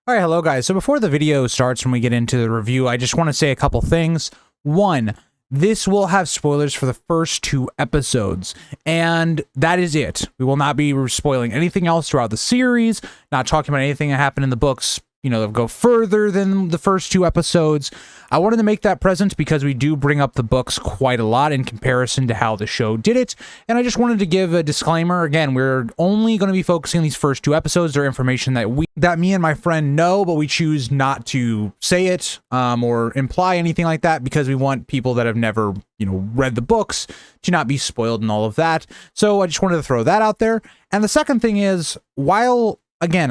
All right, hello guys. So before the video starts, when we get into the review, I just want to say a couple things. One, this will have spoilers for the first 2 episodes, and that is it. We will not be spoiling anything else throughout the series, not talking about anything that happened in the books, that go further than the first 2 episodes. I wanted to make that present because we do bring up the books quite a lot in comparison to how the show did it, and I just wanted to give a disclaimer. Again, we're only going to be focusing on these first 2 episodes. They're information that me and my friend know, but we choose not to say it or imply anything like that because we want people that have never, read the books to not be spoiled and all of that. So I just wanted to throw that out there. And the second thing is, while again,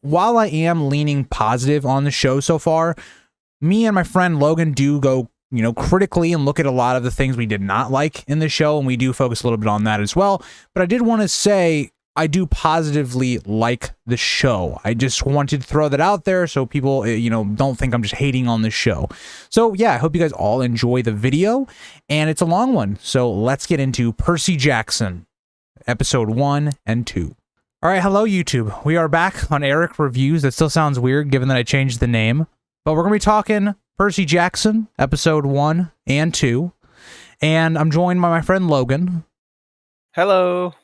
while I am leaning positive on the show so far, me and my friend Logan do go, critically and look at a lot of the things we did not like in the show, and we do focus a little bit on that as well. But I did want to say I do positively like the show. I just wanted to throw that out there so people, don't think I'm just hating on the show. So yeah, I hope you guys all enjoy the video, and it's a long one. So let's get into Percy Jackson, episode 1 and 2. All right, hello YouTube. We are back on Eric Reviews. That still sounds weird given that I changed the name, but we're going to be talking Percy Jackson, episode 1 and 2, and I'm joined by my friend Logan. Hello.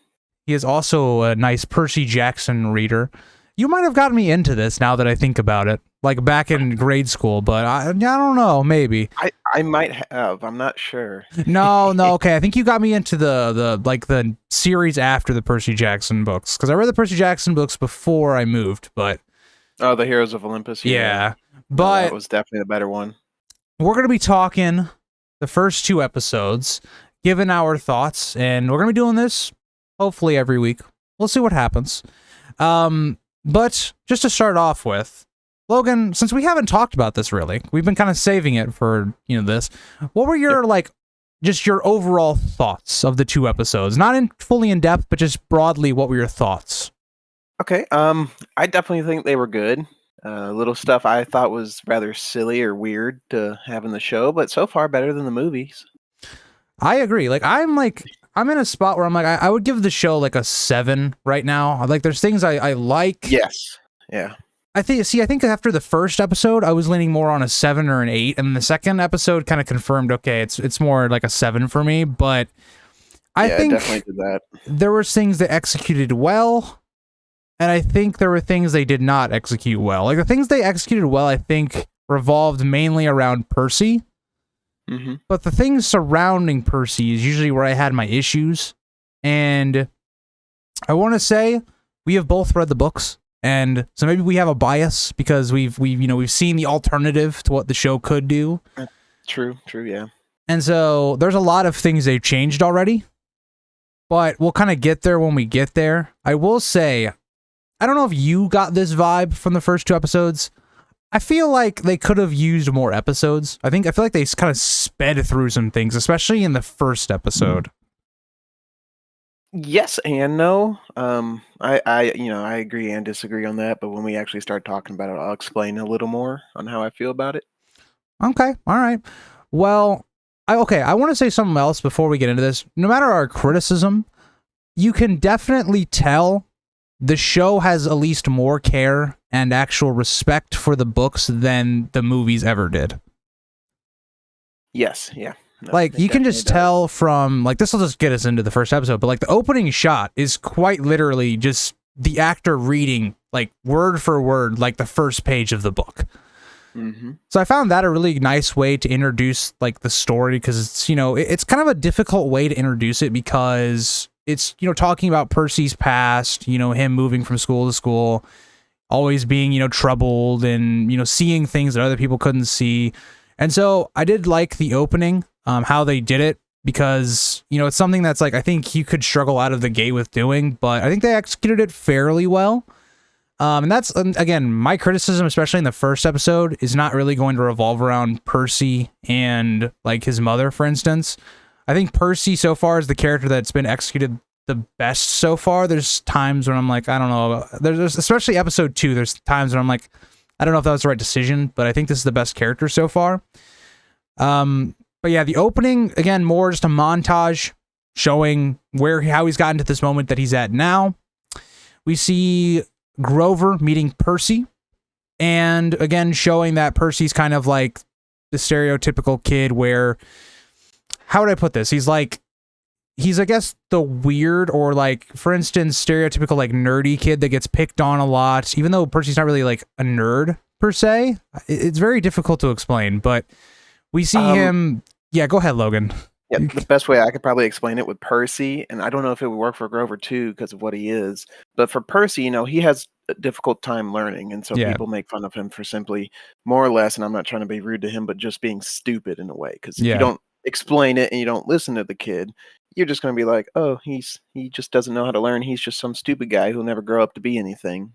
He is also a nice Percy Jackson reader. You might have gotten me into this now that I think about it, like back in grade school, but I don't know, maybe. I might have. I'm not sure. No, okay. I think you got me into the series after the Percy Jackson books, because I read the Percy Jackson books before I moved, but... Oh, the Heroes of Olympus? Yeah. But that was definitely the better one. We're going to be talking the first 2 episodes, giving our thoughts, and we're going to be doing this hopefully every week. We'll see what happens. But just to start off with, Logan, since we haven't talked about this really, we've been kind of saving it for, this. What were your, just your overall thoughts of the 2 episodes? Not fully in depth, but just broadly, what were your thoughts? Okay, I definitely think they were good. Little stuff I thought was rather silly or weird to have in the show, but so far better than the movies. I agree. I'm in a spot where I'm like, I would give the show like a 7 right now. Like, there's things I like. Yes. Yeah. I think after the first episode, I was leaning more on a 7 or an 8, and the second episode kind of confirmed, okay, it's more like a 7 for me, but I think definitely did that. There were things they executed well, and I think there were things they did not execute well. Like, the things they executed well, I think, revolved mainly around Percy. Mm-hmm. But the things surrounding Percy is usually where I had my issues. And I want to say we have both read the books, and so maybe we have a bias because we've seen the alternative to what the show could do. True, yeah. And so there's a lot of things they've changed already, but we'll kind of get there when we get there. I will say, I don't know if you got this vibe from the first 2 episodes. I feel like they could have used more episodes. I feel like they kind of sped through some things, especially in the first episode. Yes and no. I agree and disagree on that, but when we actually start talking about it, I'll explain a little more on how I feel about it. Okay, all right. Well, I want to say something else before we get into this. No matter our criticism, you can definitely tell the show has at least more care and actual respect for the books than the movies ever did. Yes, yeah. No, you can just tell from, this will just get us into the first episode, but the opening shot is quite literally just the actor reading, word for word, the first page of the book. Mm-hmm. So I found that a really nice way to introduce, the story, because it's, it's kind of a difficult way to introduce it because it's, talking about Percy's past, him moving from school to school, always being, troubled and, seeing things that other people couldn't see. And so I did like the opening, how they did it, because, it's something that's I think you could struggle out of the gate with doing, but I think they executed it fairly well. And that's, again, my criticism, especially in the first episode, is not really going to revolve around Percy and his mother, for instance. I think Percy so far is the character that's been executed the best so far. There's times when I'm I don't know. There's especially episode 2. There's times when I'm I don't know if that was the right decision, but I think this is the best character so far. But yeah, the opening, again, more just a montage showing how he's gotten to this moment that he's at now. We see Grover meeting Percy, and again showing that Percy's kind of like the stereotypical kid where, how would I put this? He's I guess the weird, or like, for instance, stereotypical like nerdy kid that gets picked on a lot, even though Percy's not really like a nerd per se. It's very difficult to explain, but we see him. Yeah, go ahead, Logan. Yeah, the best way I could probably explain it with Percy, and I don't know if it would work for Grover too because of what he is, but for Percy, he has a difficult time learning, and so people make fun of him for simply, more or less, and I'm not trying to be rude to him, but just being stupid in a way. Because if you don't explain it and you don't listen to the kid, you're just going to be like, oh, he just doesn't know how to learn. He's just some stupid guy who'll never grow up to be anything.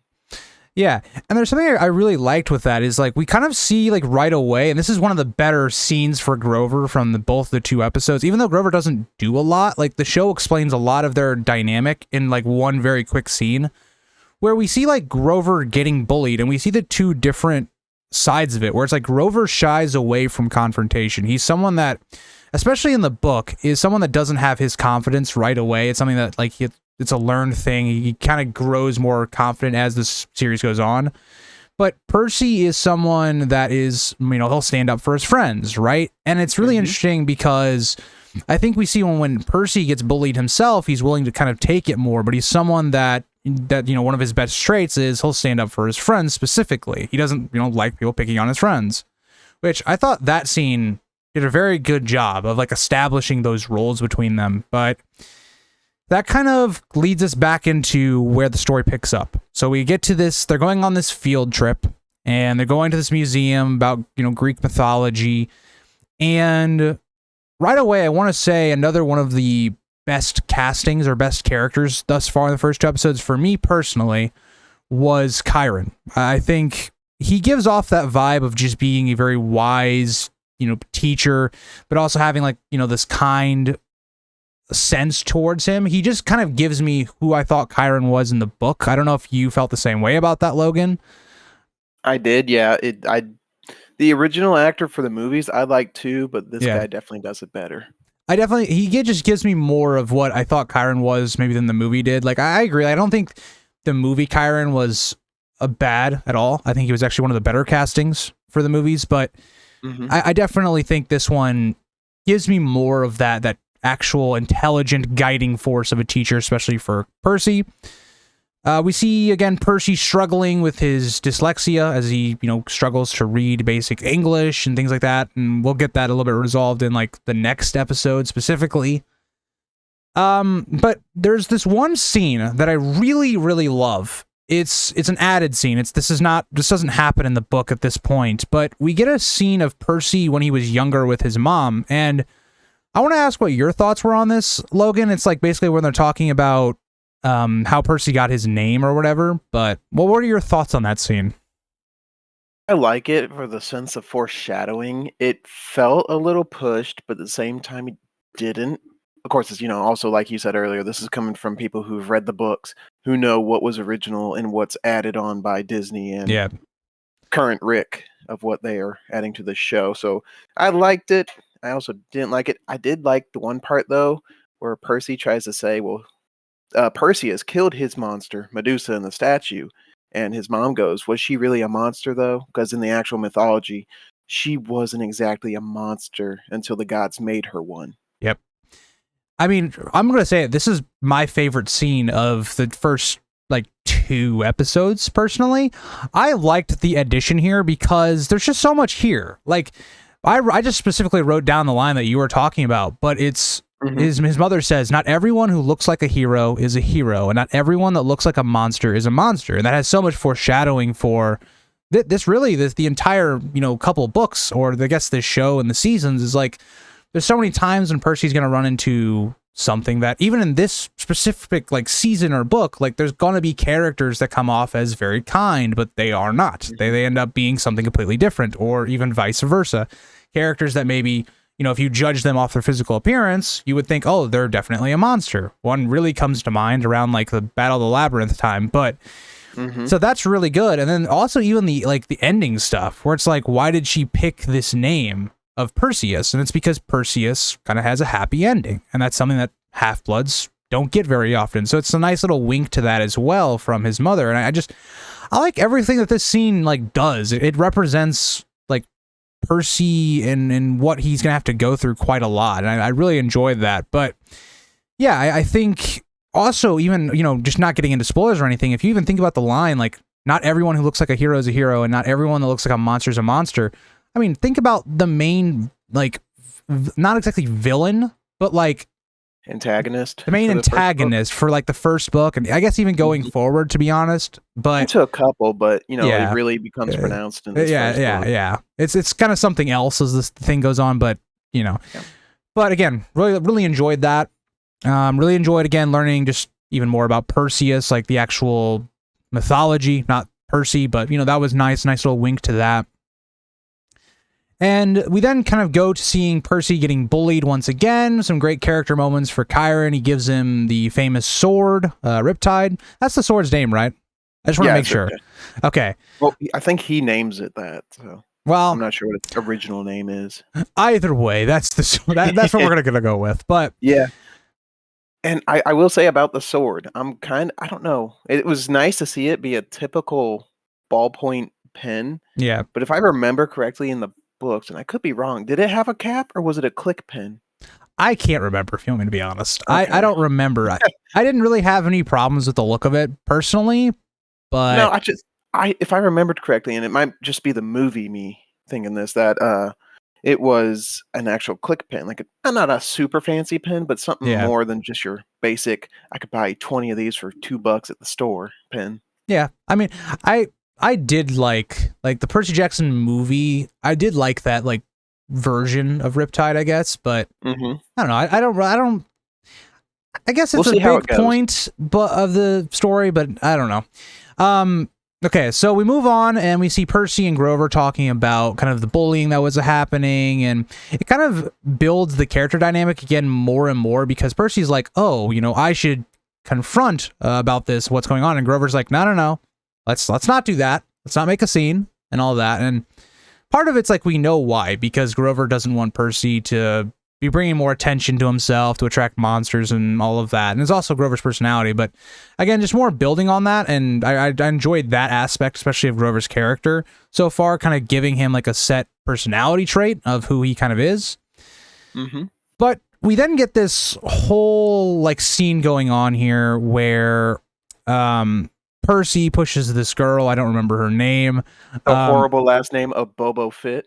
Yeah, and there's something I really liked with that is like we kind of see like right away, and this is one of the better scenes for Grover from both the two episodes. Even though Grover doesn't do a lot, like the show explains a lot of their dynamic in like one very quick scene, where we see like Grover getting bullied, and we see the two different sides of it. Where it's like Grover shies away from confrontation. He's someone that, especially in the book, is someone that doesn't have his confidence right away. It's something that like it's a learned thing. He kind of grows more confident as this series goes on. But Percy is someone that is, he'll stand up for his friends, right? And it's really interesting because I think we see when Percy gets bullied himself, he's willing to kind of take it more, but he's someone that one of his best traits is he'll stand up for his friends specifically. He doesn't, like people picking on his friends, which I thought that scene did a very good job of like establishing those roles between them. But that kind of leads us back into where the story picks up. So we get to this, they're going on this field trip, and they're going to this museum about, Greek mythology. And right away, I want to say another one of the best castings or best characters thus far in the first two episodes, for me personally, was Chiron. I think he gives off that vibe of just being a very wise, teacher, but also having like, this kind sense towards him. He just kind of gives me who I thought Chiron was in the book. I don't know if you felt the same way about that, Logan. I did, yeah. The original actor for the movies I like too, but this guy definitely does it better. He just gives me more of what I thought Chiron was maybe than the movie did. Like I agree. I don't think the movie Chiron was bad at all. I think he was actually one of the better castings for the movies, but I definitely think this one gives me more of that actual intelligent guiding force of a teacher, especially for Percy. We see again Percy struggling with his dyslexia as he struggles to read basic English and things like that, and we'll get that a little bit resolved in like the next episode specifically. But there's this one scene that I really, really love. It's an added scene. This doesn't happen in the book at this point, but we get a scene of Percy when he was younger with his mom, and I want to ask what your thoughts were on this, Logan. It's like basically when they're talking about how Percy got his name or whatever, but what are your thoughts on that scene? I like it for the sense of foreshadowing. It felt a little pushed, but at the same time it didn't. Of course, it's, also like you said earlier, this is coming from people who've read the books, who know what was original and what's added on by Disney and current Rick of what they are adding to the show. So I liked it. I also didn't like it. I did like the one part, though, where Percy tries to say, well, Percy has killed his monster, Medusa, in the statue. And his mom goes, was she really a monster, though? Because in the actual mythology, she wasn't exactly a monster until the gods made her one. Yep. I mean, I'm going to say it. This is my favorite scene of the first like two episodes, personally. I liked the addition here because there's just so much here. Like, I just specifically wrote down the line that you were talking about, but it's his mother says, not everyone who looks like a hero is a hero, and not everyone that looks like a monster is a monster. And that has so much foreshadowing for the entire, couple books, or I guess this show and the seasons is like, there's so many times when Percy's going to run into something that even in this specific like season or book, like there's going to be characters that come off as very kind, but they are not. They end up being something completely different, or even vice versa. Characters that maybe, if you judge them off their physical appearance, you would think, oh, they're definitely a monster. One really comes to mind around like the Battle of the Labyrinth time, but so that's really good. And then also even the ending stuff where it's like, why did she pick this name of Perseus? And it's because Perseus kind of has a happy ending, and that's something that Half-Bloods don't get very often. So it's a nice little wink to that as well from his mother. And I like everything that this scene like does. It represents like Percy and what he's gonna have to go through quite a lot, and I really enjoyed that. But yeah, I think also, even, you know, just not getting into spoilers or anything, if you even think about the line, like, not everyone who looks like a hero is a hero, and not everyone that looks like a monster is a monster. I mean, think about the main, like, not exactly villain, but like antagonist. The main antagonist for like the first book, and I guess even going forward, to be honest. But into a couple, but you know, it really becomes pronounced in this first book. Yeah. It's kind of something else as this thing goes on, but you know. Yeah. But again, really enjoyed that. Really enjoyed again learning just even more about Perseus, like the actual mythology, not Percy, but you know, that was nice little wink to that. And we then kind of go to seeing Percy getting bullied once again. Some great character moments for Chiron. He gives him the famous sword, Riptide. That's the sword's name, right? I just want to make sure. Okay. Well, I think he names it that. So. Well, I'm not sure what its original name is. Either way, that's what we're gonna go with. But yeah. And I will say about the sword, I don't know. It was nice to see it be a typical ballpoint pen. Yeah. But if I remember correctly in the books, and I could be wrong, did it have a cap or was it a click pen? I can't remember, if you want me to be honest. Okay. I don't remember. I didn't really have any problems with the look of it personally, but no, if I remembered correctly, and it might just be the movie me thinking this, that it was an actual click pen, like not a super fancy pen, but something more than just your basic, I could buy 20 of these for $2 at the store pen. Yeah. I mean, I did like the Percy Jackson movie. I did like that like version of Riptide, I guess, but I don't know. I don't. I guess it's a big point of the story, but I don't know. Okay, so we move on and we see Percy and Grover talking about kind of the bullying that was happening, and it kind of builds the character dynamic again more and more, because Percy's like, oh, you know, I should confront about this, what's going on, and Grover's like, no. Let's not do that. Let's not make a scene and all that. And part of it's like we know why, because Grover doesn't want Percy to be bringing more attention to himself, to attract monsters and all of that. And it's also Grover's personality. But again, just more building on that. And I enjoyed that aspect, especially of Grover's character so far, kind of giving him like a set personality trait of who he kind of is. But we then get this whole like scene going on here where Percy pushes this girl, I don't remember her name. A horrible last name of Bobo Fit.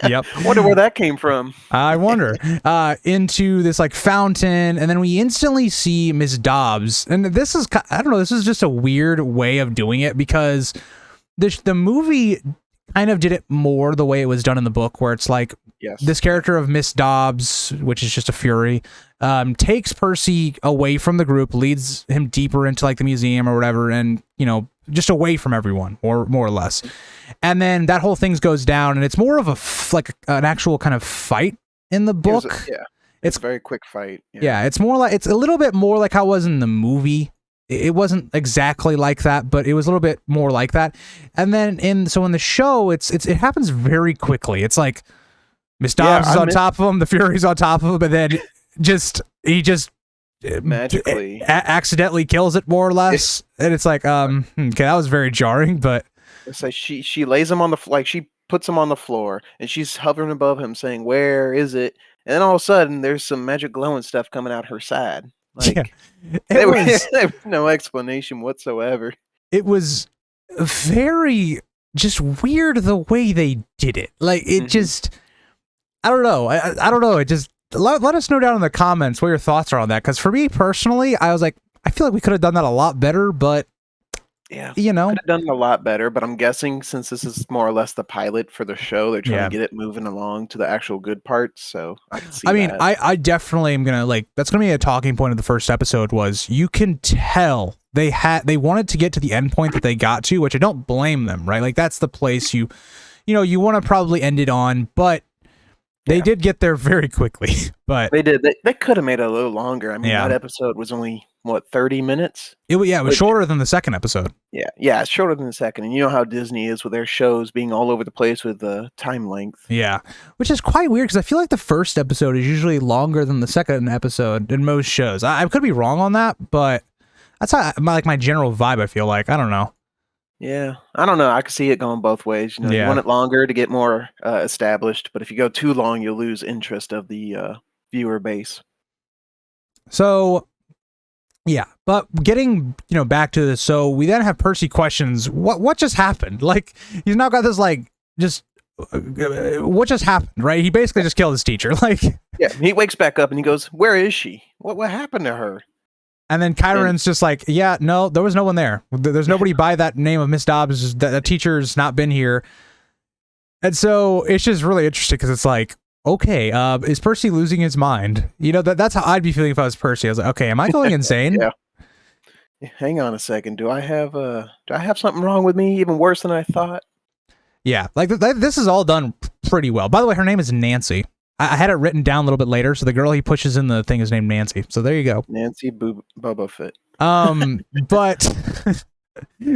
Yep. Wonder where that came from. I wonder. Into this like fountain, and then we instantly see Miss Dobbs. And this is, I don't know, this is just a weird way of doing it, because the movie kind of did it more the way it was done in the book, where it's like this character of Miss Dobbs, which is just a fury, takes Percy away from the group, leads him deeper into like the museum or whatever, and you know, just away from everyone, or more or less. And then that whole thing goes down, and it's more of an actual kind of fight in the book. It's a very quick fight. Yeah, it's more like, it's a little bit more like how it was in the movie. It wasn't exactly like that, but it was a little bit more like that. And then in the show, it happens very quickly. It's like Miss Dobbs is on top of him, the Fury's on top of him, but then he just magically accidentally kills it, more or less. And it's like, okay, that was very jarring, but it's like she lays him on she puts him on the floor, and she's hovering above him saying, "Where is it?" And then all of a sudden, there's some magic glowing stuff coming out her side. Like, there was no explanation whatsoever. It was very just weird the way they did it. Like, it just, I don't know. I don't know. It just, let us know down in the comments what your thoughts are on that. Because for me personally, I was like, I feel like we could have done that a lot better, but yeah, you know, could have done it a lot better. But I'm guessing since this is more or less the pilot for the show, they're trying to get it moving along to the actual good parts. So I can see. I mean, I definitely am gonna that's gonna be a talking point of the first episode. Was you can tell they wanted to get to the end point that they got to, which I don't blame them. Right, like that's the place you want to probably end it on, but they did get there very quickly. But they did. They could have made it a little longer. I mean, that episode was only what, 30 minutes? It was shorter than the second episode. Yeah, it's shorter than the second. And you know how Disney is with their shows being all over the place with the time length. Yeah, which is quite weird because I feel like the first episode is usually longer than the second episode in most shows. I could be wrong on that, but that's how my general vibe. I feel like I don't know. Yeah, I don't know. I could see it going both ways. You know, you want it longer to get more established, but if you go too long, you'll lose interest of the viewer base. So, yeah, but getting back to this, so we then have Percy questions. What just happened? Like he's now got this what just happened? Right? He basically just killed his teacher. Like yeah, he wakes back up and he goes, "Where is she? What happened to her?" And then Chiron's just like, yeah, no, there was no one there. There's nobody by that name of Miss Dobbs. The teacher's not been here. And so it's just really interesting because it's like, okay, is Percy losing his mind? That's how I'd be feeling if I was Percy. I was like, okay, am I going insane? Yeah. Hang on a second. Do I have something wrong with me? Even worse than I thought. Yeah, like this is all done pretty well. By the way, her name is Nancy. I had it written down a little bit later, so the girl he pushes in the thing is named Nancy. So there you go. Nancy Boba Fett. But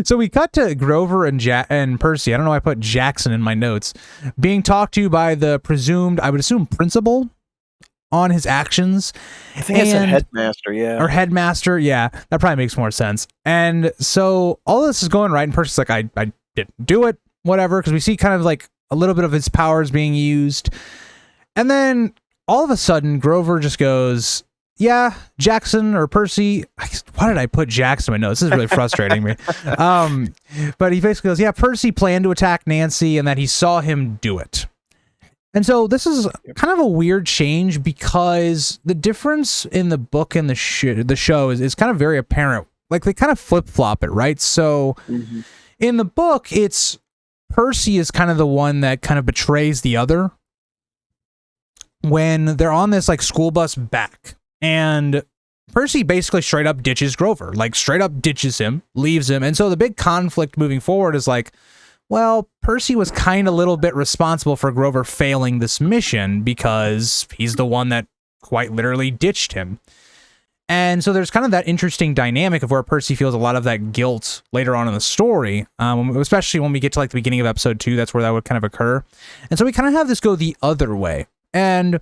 so we cut to Grover and Percy. I don't know why I put Jackson in my notes. Being talked to by the presumed, I would assume, principal on his actions. I think it's a headmaster, yeah. Or headmaster, yeah. That probably makes more sense. And so all this is going right, and Percy's like, I didn't do it, whatever, because we see kind of like a little bit of his powers being used. And then all of a sudden, Grover just goes, yeah, Jackson or Percy. Why did I put Jackson in my notes? This is really frustrating me. But he basically goes, yeah, Percy planned to attack Nancy and that he saw him do it. And so this is kind of a weird change because the difference in the book and the show is kind of very apparent. Like they kind of flip-flop it, right? So in the book, it's Percy is kind of the one that kind of betrays the other when they're on this like school bus back, and Percy basically straight up ditches Grover, like straight up ditches him, leaves him. And so the big conflict moving forward is like, well, Percy was kind of a little bit responsible for Grover failing this mission because he's the one that quite literally ditched him. And so there's kind of that interesting dynamic of where Percy feels a lot of that guilt later on in the story, especially when we get to like the beginning of episode 2. That's where that would kind of occur. And so we kind of have this go the other way. And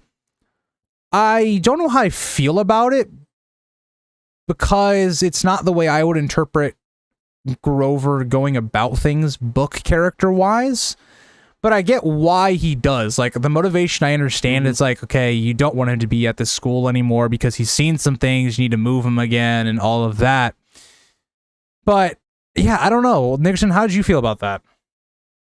I don't know how I feel about it because it's not the way I would interpret Grover going about things book character wise, but I get why he does. Like the motivation I understand is like, okay, you don't want him to be at this school anymore because he's seen some things, you need to move him again and all of that. But yeah, I don't know. Nixon, how did you feel about that?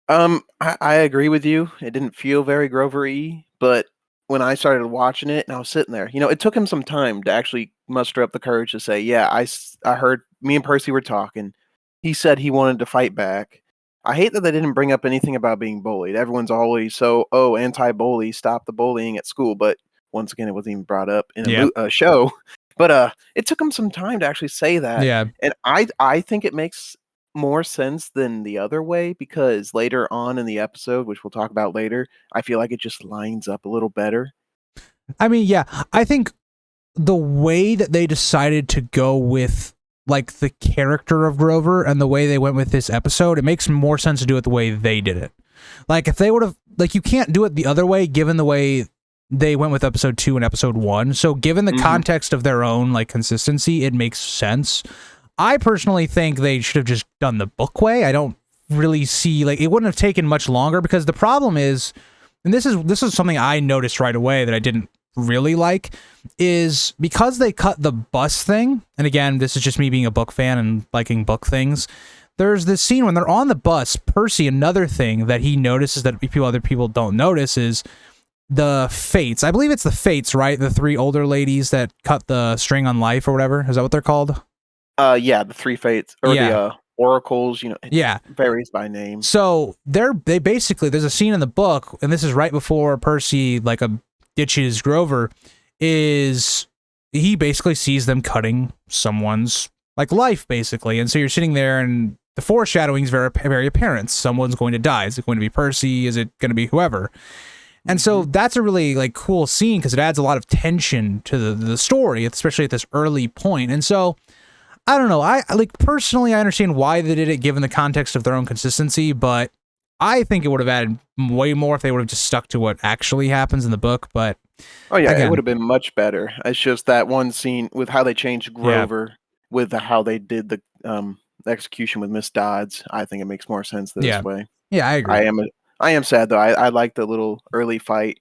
I agree with you. It didn't feel very Grover-y, but when I started watching it and I was sitting there, it took him some time to actually muster up the courage to say, yeah, I heard me and Percy were talking. He said he wanted to fight back. I hate that they didn't bring up anything about being bullied. Everyone's always anti-bully, stop the bullying at school. But once again, it wasn't even brought up in a show. But it took him some time to actually say that. Yeah. And I think it makes more sense than the other way because later on in the episode, which we'll talk about later, I feel like it just lines up a little better. I mean, yeah, I think the way that they decided to go with like the character of Grover and the way they went with this episode, it makes more sense to do it the way they did it. Like if they would have, like you can't do it the other way given the way they went with episode 2 and episode 1. So given the context of their own like consistency, it makes sense. I personally think they should have just done the book way. I don't really see, like, it wouldn't have taken much longer because the problem is, and this is something I noticed right away that I didn't really like, is because they cut the bus thing, and again, this is just me being a book fan and liking book things, there's this scene when they're on the bus, Percy, another thing that he notices that other people don't notice is the Fates. I believe it's the Fates, right? The 3 older ladies that cut the string on life or whatever. Is that what they're called? Yeah, the 3 Fates or the oracles, it varies by name. So they basically, there's a scene in the book, and this is right before Percy like ditches Grover, is he basically sees them cutting someone's like life basically, and so you're sitting there and the foreshadowing is very, very apparent. Someone's going to die. Is it going to be Percy? Is it going to be whoever? And so that's a really like cool scene because it adds a lot of tension to the story, especially at this early point. And so I don't know. I like personally, I understand why they did it given the context of their own consistency, but I think it would have added way more if they would have just stuck to what actually happens in the book. But Oh yeah, it again, would have been much better. It's just that one scene with how they changed Grover, with how they did the execution with Miss Dodds. I think it makes more sense this way. yeah, I agree. I am sad though. I like the little early fight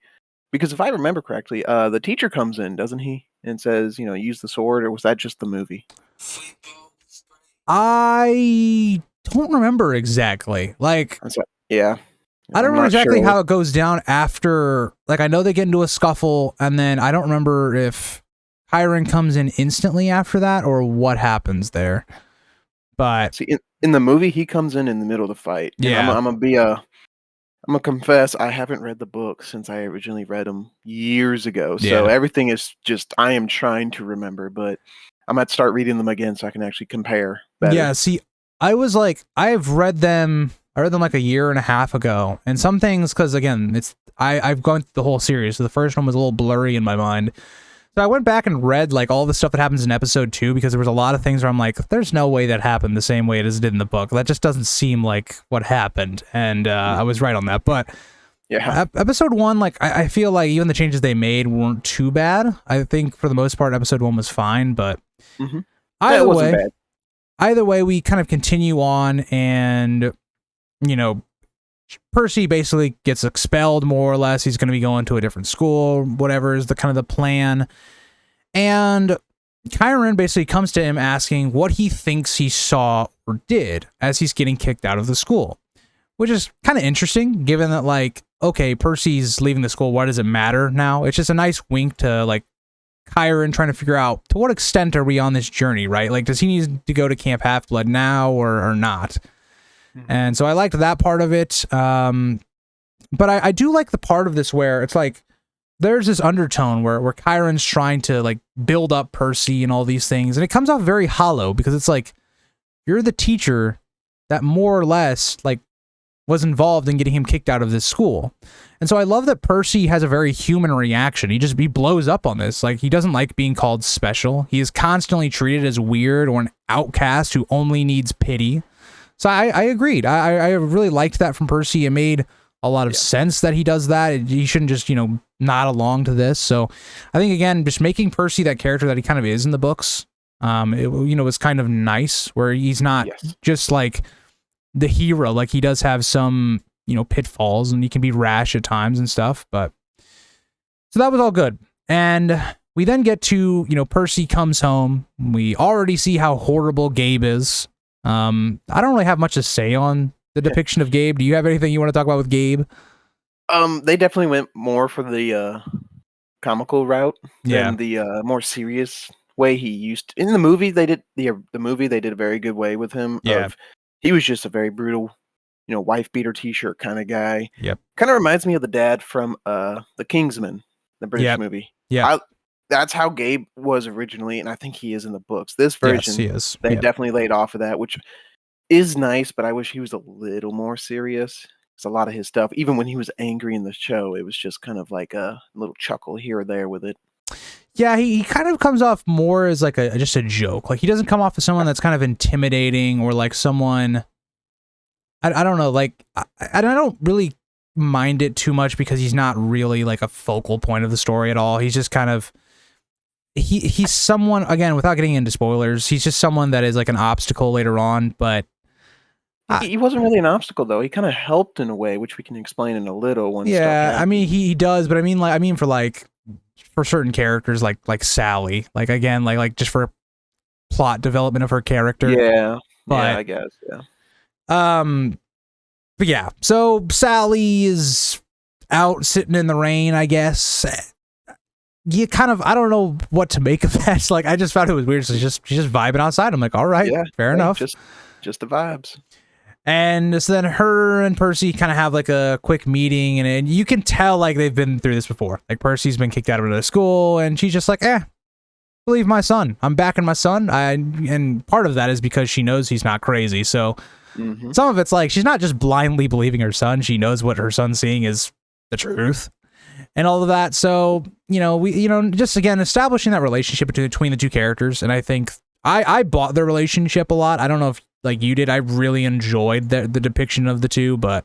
because if I remember correctly, the teacher comes in, doesn't he, and says, use the sword, or was that just the movie? I don't remember exactly. Like, Yeah. I don't I'm remember not exactly sure. how it goes down after. Like, I know they get into a scuffle, and then I don't remember if Hiram comes in instantly after that or what happens there. But See, in the movie, he comes in the middle of the fight. And yeah, I'm gonna confess, I haven't read the book since I originally read them years ago. So Yeah. everything is just I am trying to remember, but I might start reading them again so I can actually compare better. Yeah, see, I've read them. I read them like a year and a half ago, and some things, because again, I've gone through the whole series. So the first one was a little blurry in my mind. So I went back and read like all the stuff that happens in episode 2 because there was a lot of things where I'm like, there's no way that happened the same way it did in the book. That just doesn't seem like what happened, and I was right on that. But yeah, episode 1, like I feel like even the changes they made weren't too bad. I think for the most part, episode 1 was fine, but either way, we kind of continue on, and Percy basically gets expelled more or less. He's going to be going to a different school, whatever is the kind of the plan. And Chiron basically comes to him asking what he thinks he saw or did as he's getting kicked out of the school, which is kind of interesting given that, like, okay, Percy's leaving the school. Why does it matter now? It's just a nice wink to like Chiron trying to figure out to what extent are we on this journey, right? Like, does he need to go to Camp Half-Blood now or not? And so I liked that part of it. But I do like the part of this where it's like there's this undertone where Chiron's trying to like build up Percy and all these things. And it comes off very hollow because it's like you're the teacher that more or less like was involved in getting him kicked out of this school. And so I love that Percy has a very human reaction. He blows up on this. Like, he doesn't like being called special. He is constantly treated as weird or an outcast who only needs pity. So I agreed. I really liked that from Percy. It made a lot of sense that he does that. He shouldn't just, nod along to this. So I think, again, just making Percy that character that he kind of is in the books, it was kind of nice where he's not just like the hero. Like, he does have some, pitfalls and he can be rash at times and stuff. But so that was all good. And we then get to, Percy comes home. We already see how horrible Gabe is. I don't really have much to say on the depiction of Gabe. Do you have anything you want to talk about with Gabe? They definitely went more for the comical route than the more serious way he used to. In the movie they did the movie they did a very good way with him. He was just a very brutal, wife beater t-shirt kind of guy. Kind of reminds me of the dad from the Kingsman, the British movie. That's how Gabe was originally, and I think he is in the books. This version, yes, he is. They definitely laid off of that, which is nice, but I wish he was a little more serious. Because a lot of his stuff, even when he was angry in the show, it was just kind of like a little chuckle here or there with it. Yeah, he kind of comes off more as like just a joke. Like, he doesn't come off as someone that's kind of intimidating or like someone. I don't know. Like, I don't really mind it too much because he's not really like a focal point of the story at all. He's just kind of. He's someone, again, without getting into spoilers, he's just someone that is like an obstacle later on, but he wasn't really an obstacle though. He kind of helped in a way, which we can explain in a little. When I mean, he does, but I mean for certain characters like Sally, like, again, like just for plot development of her character. I guess. But yeah, so Sally is out sitting in the rain, I guess. You kind of, I don't know what to make of that. Like, I just found it was weird. So she's just vibing outside. I'm like, all right, fair enough. Just the vibes. And so then her and Percy kind of have like a quick meeting, and you can tell like they've been through this before. Like, Percy's been kicked out of another school, and she's just like, believe my son. I'm backing my son. And part of that is because she knows he's not crazy. So some of it's like she's not just blindly believing her son. She knows what her son's seeing is the truth. and all of that. So, just again, establishing that relationship between the two characters. And I think I bought their relationship a lot. I don't know if like you did. I really enjoyed the depiction of the two, but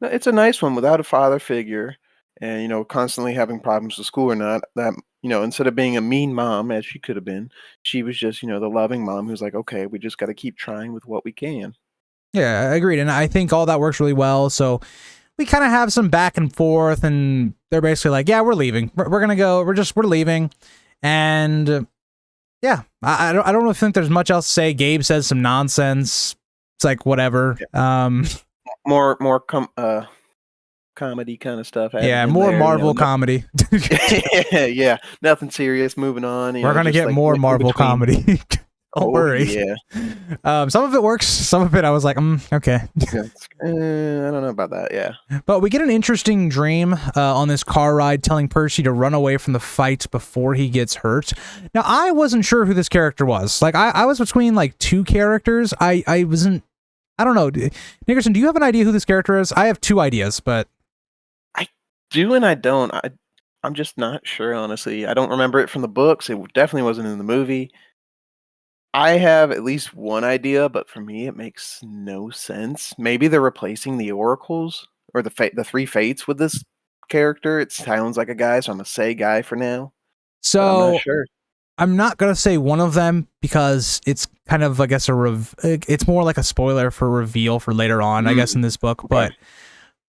No, it's a nice one without a father figure and, constantly having problems with school or not. That, instead of being a mean mom, as she could have been, she was just, the loving mom who's like, okay, we just got to keep trying with what we can. yeah, I agreed. And I think all that works really well. So we kind of have some back and forth, and they're basically like, yeah, we're leaving. We're going to go. We're leaving. And yeah, I don't really think there's much else to say. Gabe says some nonsense. It's like, whatever. Yeah. More comedy kind of stuff. Yeah, more there, Marvel comedy. yeah, nothing serious. Moving on. We're gonna get more Marvel comedy. Don't worry. Yeah. Some of it works. Some of it I was like, okay. I don't know about that. Yeah. But we get an interesting dream on this car ride, telling Percy to run away from the fight before he gets hurt. Now, I wasn't sure who this character was. Like, I was between like two characters. I wasn't. I don't know. Nickerson, do you have an idea who this character is? I have two ideas, but I do and I don't. I'm just not sure, honestly. I don't remember it from the books. It definitely wasn't in the movie. I have at least one idea, but for me, it makes no sense. Maybe they're replacing the oracles or the three fates with this character. It sounds like a guy, so I'm gonna say guy for now. But I'm so not sure. I'm not gonna say one of them because it's kind of, I guess, it's more like a spoiler for reveal for later on, I guess, in this book. But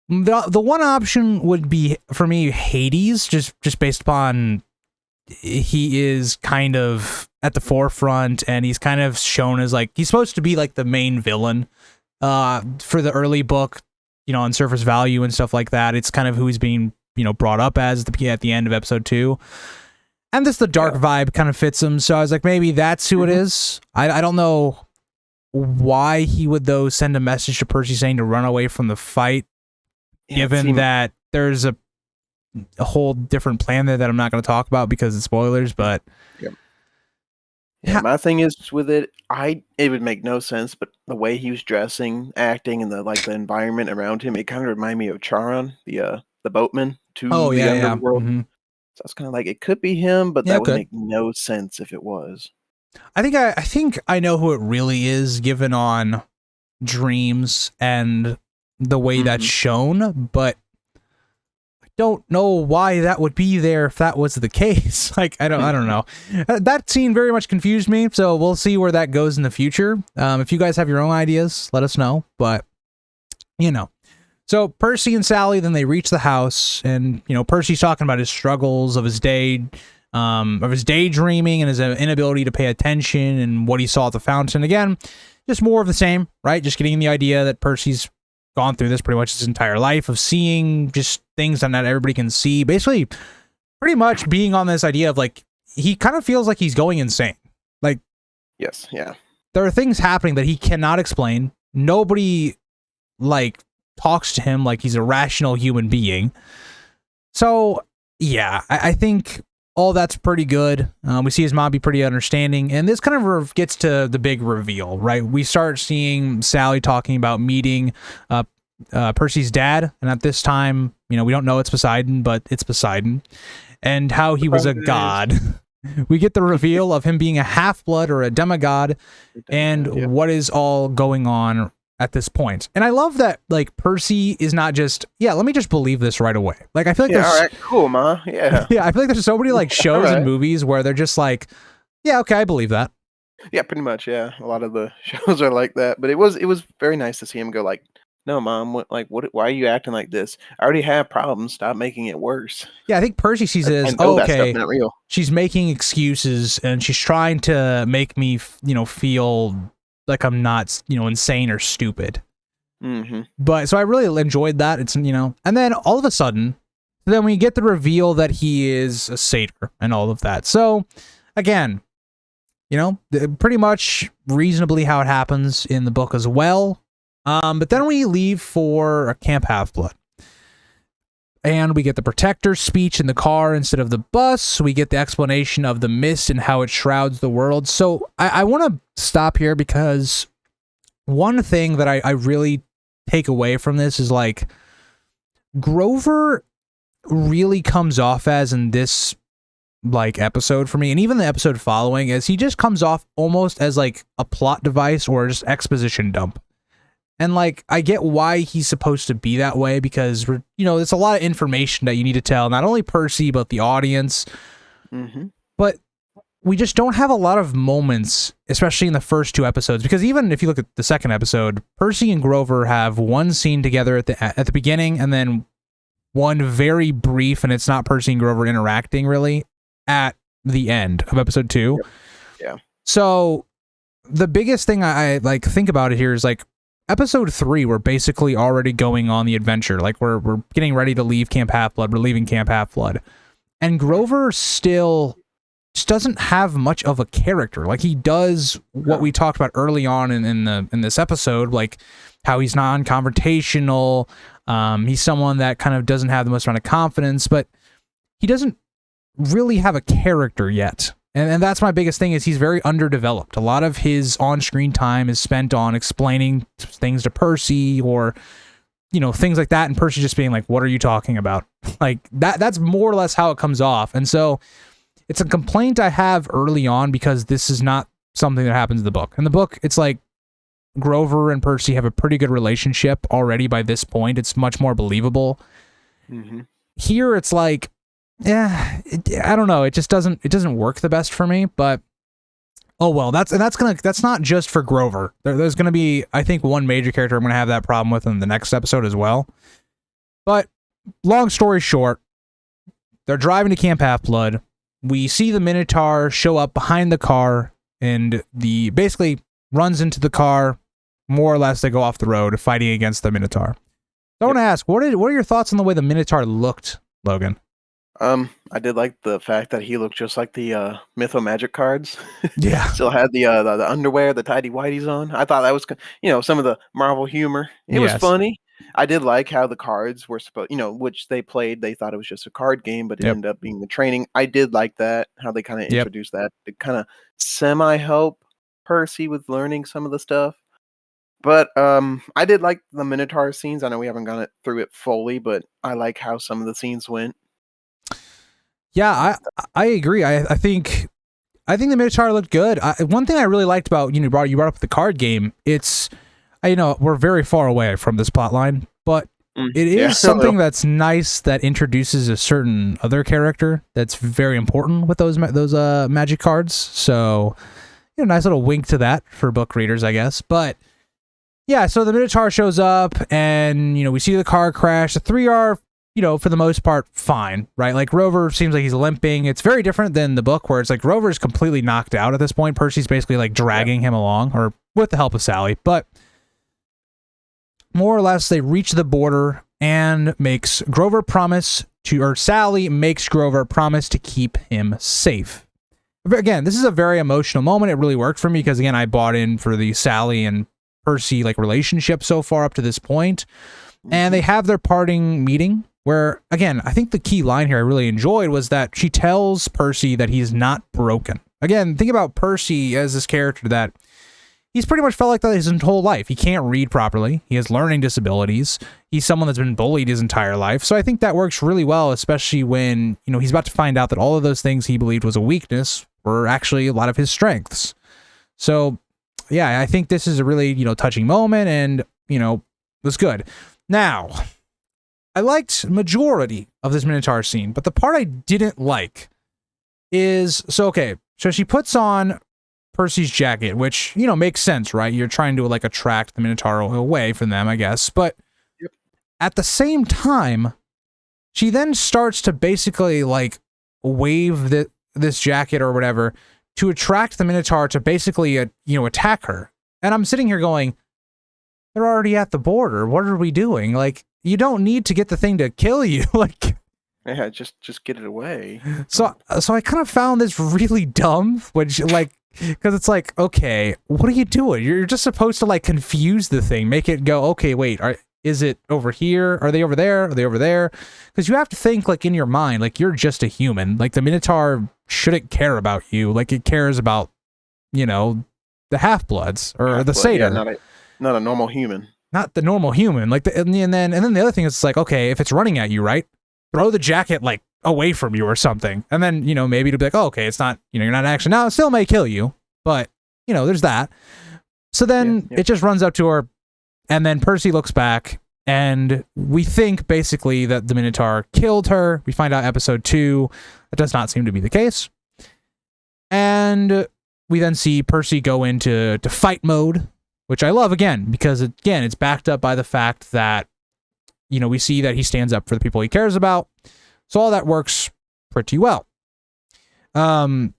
the one option would be for me Hades, just based upon he is kind of at the forefront, and he's kind of shown as like he's supposed to be like the main villain for the early book, on surface value and stuff like that. It's kind of who he's being brought up as at the end of episode 2, and the dark vibe kind of fits him. So I was like, maybe that's who it is. I don't know why he would though send a message to Percy saying to run away from the fight, given that there's a whole different plan there that I'm not going to talk about because it's spoilers. But yeah, my thing is with it, it would make no sense, but the way he was dressing, acting, and the environment around him, it kind of reminded me of Charon, the boatman to the underworld. Mm-hmm. So it's kind of like it could be him, but that would make no sense if it was. I think I know who it really is, given on dreams and the way that's shown, but I don't know why that would be there if that was the case. Like, I don't know. That scene very much confused me, so we'll see where that goes in the future. If you guys have your own ideas, let us know. But so Percy and Sally, then they reach the house, and Percy's talking about his struggles of his day. Of his daydreaming and his inability to pay attention and what he saw at the fountain. Again, just more of the same, right? Just getting the idea that Percy's gone through this pretty much his entire life of seeing just things that not everybody can see. Basically, pretty much being on this idea of like, he kind of feels like he's going insane. Like, yes, yeah. There are things happening that he cannot explain. Nobody talks to him like he's a rational human being. So yeah, I think all that's pretty good. We see his mom be pretty understanding, and this kind of gets to the big reveal, right? We start seeing Sally talking about meeting Percy's dad, and at this time, we don't know it's Poseidon, but it's Poseidon, and how he was a god. We get the reveal of him being a half-blood or a demigod, and what is all going on at this point. And I love that Percy is not just, let me just believe this right away. Like, I feel like there's all right, cool, ma. Yeah. Yeah, I feel like there's so many shows and movies where they're just like, yeah, okay, I believe that. Yeah, pretty much, yeah. A lot of the shows are like that. But it was very nice to see him go like, no, mom, why are you acting like this? I already have problems. Stop making it worse. Yeah, I think Percy sees it as, okay, not real. She's making excuses and she's trying to make me, feel like I'm not, insane or stupid. Mm-hmm. But so I really enjoyed that. It's, and then all of a sudden, then we get the reveal that he is a satyr and all of that. So again, pretty much reasonably how it happens in the book as well. But then we leave for a Camp Half-Blood. And we get the protector's speech in the car instead of the bus. We get the explanation of the mist and how it shrouds the world. So I want to stop here because one thing that I really take away from this is Grover really comes off as in this like episode for me, and even the episode following, is he just comes off almost as like a plot device or just exposition dump. And like, I get why he's supposed to be that way, because it's a lot of information that you need to tell, not only Percy, but the audience. Mm-hmm. But we just don't have a lot of moments, especially in the first 2 episodes, because even if you look at the second episode, Percy and Grover have one scene together at the beginning, and then one very brief, and it's not Percy and Grover interacting really, at the end of episode 2. Yep. Yeah. So the biggest thing I like think about it here is like, episode 3, we're basically already going on the adventure. Like we're getting ready to leave Camp Half-Blood. We're leaving Camp Half-Blood. And Grover still just doesn't have much of a character. Like he does what we talked about early on in this episode, like how he's non-confrontational. He's someone that kind of doesn't have the most amount of confidence, but he doesn't really have a character yet. And that's my biggest thing, is he's very underdeveloped. A lot of his on-screen time is spent on explaining things to Percy, or, things like that. And Percy just being like, what are you talking about? Like that's more or less how it comes off. And so it's a complaint I have early on, because this is not something that happens in the book. In the book, it's like Grover and Percy have a pretty good relationship already by this point. It's much more believable. Mm-hmm. Here, it's like, yeah, I don't know. It just doesn't work the best for me, but oh well. That's not just for Grover. There's gonna be, I think, one major character I'm gonna have that problem with in the next episode as well. But long story short, they're driving to Camp Half-Blood. We see the Minotaur show up behind the car, and the basically runs into the car. More or less, they go off the road fighting against the Minotaur. I want to ask, what are your thoughts on the way the Minotaur looked, Logan? I did like the fact that he looked just like the Mytho Magic cards. Yeah. Still had the underwear, the tidy whities on. I thought that was, some of the Marvel humor. It was funny. I did like how the cards were supposed, which they played. They thought it was just a card game, but it ended up being the training. I did like that, how they kind of introduced that to kind of semi-help Percy with learning some of the stuff. But I did like the Minotaur scenes. I know we haven't gone through it fully, but I like how some of the scenes went. Yeah, I agree. I think the Minotaur looked good. One thing I really liked about, you brought up the card game. It's, we're very far away from this plot line, but it is something that's nice that introduces a certain other character that's very important with those magic cards. So, nice little wink to that for book readers, I guess. But yeah, so the Minotaur shows up, and we see the car crash. The 3 are, for the most part, fine, right? Like Grover seems like he's limping. It's very different than the book, where it's like Grover's completely knocked out at this point. Percy's basically like dragging him along, or with the help of Sally. But more or less, they reach the border and Sally makes Grover promise to keep him safe. Again, this is a very emotional moment. It really worked for me because, again, I bought in for the Sally and Percy like relationship so far up to this point. And they have their parting meeting, where, again, I think the key line here I really enjoyed was that she tells Percy that he's not broken. Again, think about Percy as this character that he's pretty much felt like that his whole life. He can't read properly. He has learning disabilities. He's someone that's been bullied his entire life. So I think that works really well, especially when, he's about to find out that all of those things he believed was a weakness were actually a lot of his strengths. So, yeah, I think this is a really, touching moment, and, was good. Now, I liked majority of this Minotaur scene, but the part I didn't like is, so she puts on Percy's jacket, which, makes sense, right? You're trying to like attract the Minotaur away from them, I guess. But at the same time, she then starts to basically like wave this jacket or whatever to attract the Minotaur to basically, attack her. And I'm sitting here going, they're already at the border. What are we doing? Like, you don't need to get the thing to kill you. Like, yeah, just get it away. So I kind of found this really dumb, which because it's like, okay, what are you doing? You're just supposed to like confuse the thing, make it go, okay, wait, is it over here? Are they over there? Are they over there? Because you have to think like in your mind, like you're just a human. Like the Minotaur shouldn't care about you. Like it cares about, the Half-Bloods or the Satyr. Yeah, not a normal human. Not the normal human. Like and then the other thing is like, okay, if it's running at you, right? throw the jacket like away from you or something. And then, maybe it'll be like, oh, okay, it's not, you're not actually, now it still may kill you, but there's that. So then it just runs up to her, and then Percy looks back, and we think basically that the Minotaur killed her. We find out episode 2 that does not seem to be the case. And we then see Percy go into fight mode, which I love again, because again, it's backed up by the fact that, we see that he stands up for the people he cares about. So all that works pretty well. One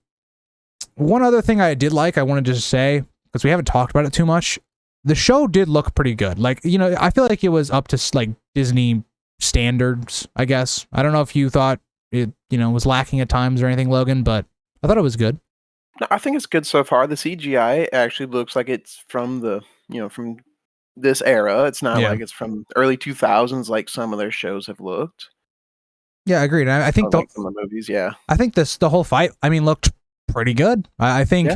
other thing I did like, I wanted to say, because we haven't talked about it too much, the show did look pretty good. Like, I feel like it was up to like Disney standards, I guess. I don't know if you thought it, was lacking at times or anything, Logan, but I thought it was good. No, I think it's good so far. The CGI actually looks like it's from the, from this era. It's not like it's from early 2000s like some of their shows have looked. Yeah, agreed. I think like some of the movies, I think the whole fight, looked pretty good. I think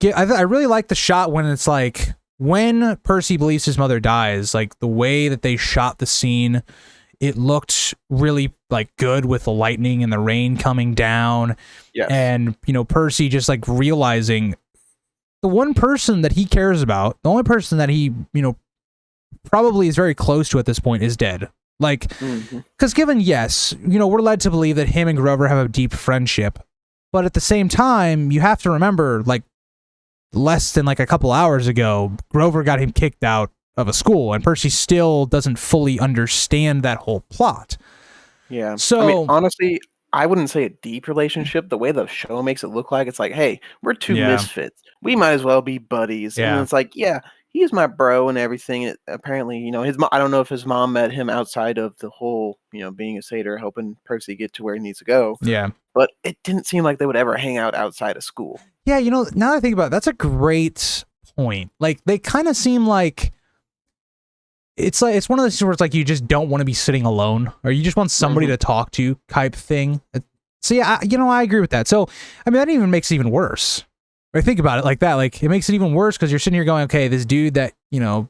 I really like the shot when it's like when Percy believes his mother dies, like the way that they shot the scene, it looked really like good with the lightning and the rain coming down. Yes. And, Percy just like realizing the one person that he cares about, the only person that he, probably is very close to at this point is dead. Like, because given, yes, we're led to believe that him and Grover have a deep friendship, but at the same time, you have to remember, like, less than like a couple hours ago, Grover got him kicked out of a school, and Percy still doesn't fully understand that whole plot. Yeah. So honestly, I wouldn't say a deep relationship. The way the show makes it look like, it's like, hey, we're two misfits. We might as well be buddies. Yeah. And it's like, yeah, he's my bro and everything. It, apparently, his mom, I don't know if his mom met him outside of the whole, being a satyr, helping Percy get to where he needs to go. Yeah. But it didn't seem like they would ever hang out outside of school. Yeah, now that I think about it, that's a great point. Like, they kind of seem like it's one of those where it's like you just don't want to be sitting alone, or you just want somebody to talk to type thing. So yeah, I agree with that. So that even makes it even worse. Or think about it like that. Like, it makes it even worse because you're sitting here going, okay, this dude that you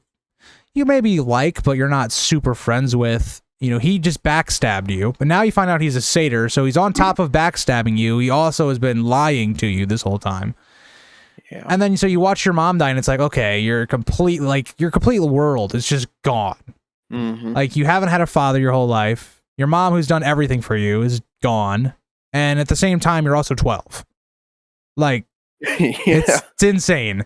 maybe like, but you're not super friends with. He just backstabbed you, but now you find out he's a satyr, so he's on top of backstabbing you. He also has been lying to you this whole time. Yeah. And then so you watch your mom die, and it's like, okay, your complete world is just gone. Like, you haven't had a father your whole life. Your mom, who's done everything for you, is gone, and at the same time, you're also 12. Like, it's insane.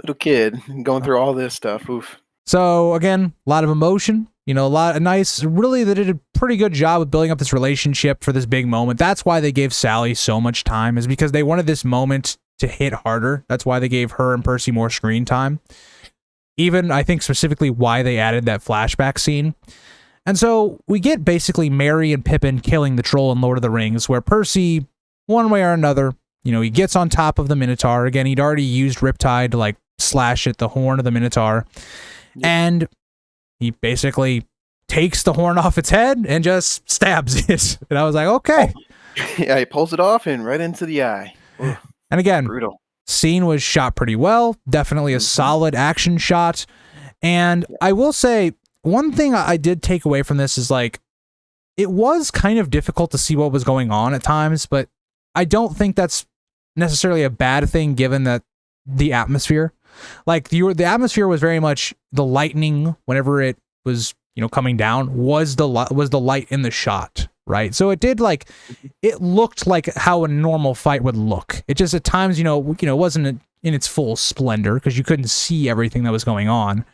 Little kid going through all this stuff. Oof. So again, a lot of emotion. A lot of nice. Really, they did a pretty good job of building up this relationship for this big moment. That's why they gave Sally so much time, is because they wanted this moment to hit harder. That's why they gave her and Percy more screen time. Even, I think, specifically why they added that flashback scene. And so we get basically Merry and Pippin killing the troll in Lord of the Rings, where Percy, one way or another, he gets on top of the Minotaur. Again, he'd already used Riptide to like slash at the horn of the Minotaur. Yep. And he basically takes the horn off its head and just stabs it. And I was like, okay. Yeah, he pulls it off and right into the eye. Ugh. And again, brutal. Scene was shot pretty well. Definitely a solid action shot. And I will say, one thing I did take away from this is like, it was kind of difficult to see what was going on at times, but I don't think that's necessarily a bad thing given that the atmosphere. Like, the atmosphere was very much the lightning whenever it was, coming down was the light in the shot, right? So it did it looked like how a normal fight would look. It just at times, wasn't in its full splendor because you couldn't see everything that was going on.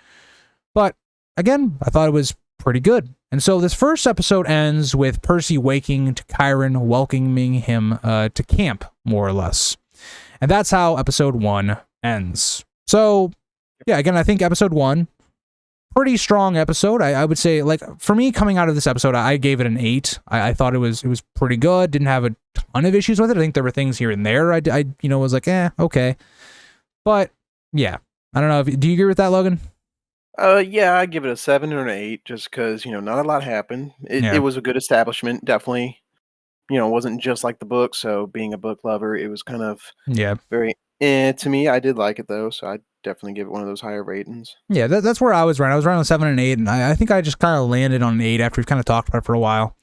But again, I thought it was pretty good. And so this first episode ends with Percy waking to Chiron welcoming him to camp, more or less. And that's how episode 1 ends. So, yeah, again, I think episode 1, pretty strong episode. I would say, like, for me, coming out of this episode, I gave it an 8. I thought it was pretty good. Didn't have a ton of issues with it. I think there were things here and there I was like, okay. But, yeah, I don't know. Do you agree with that, Logan? Yeah, I give it a 7 or an 8 just because, not a lot happened. It was a good establishment, definitely. Wasn't just like the book, so being a book lover, it was kind of very to me. I did like it though, so I definitely give it one of those higher ratings. Yeah, that's where I was around. I was around 7 and 8, and I think I just kind of landed on an 8 after we've kind of talked about it for a while.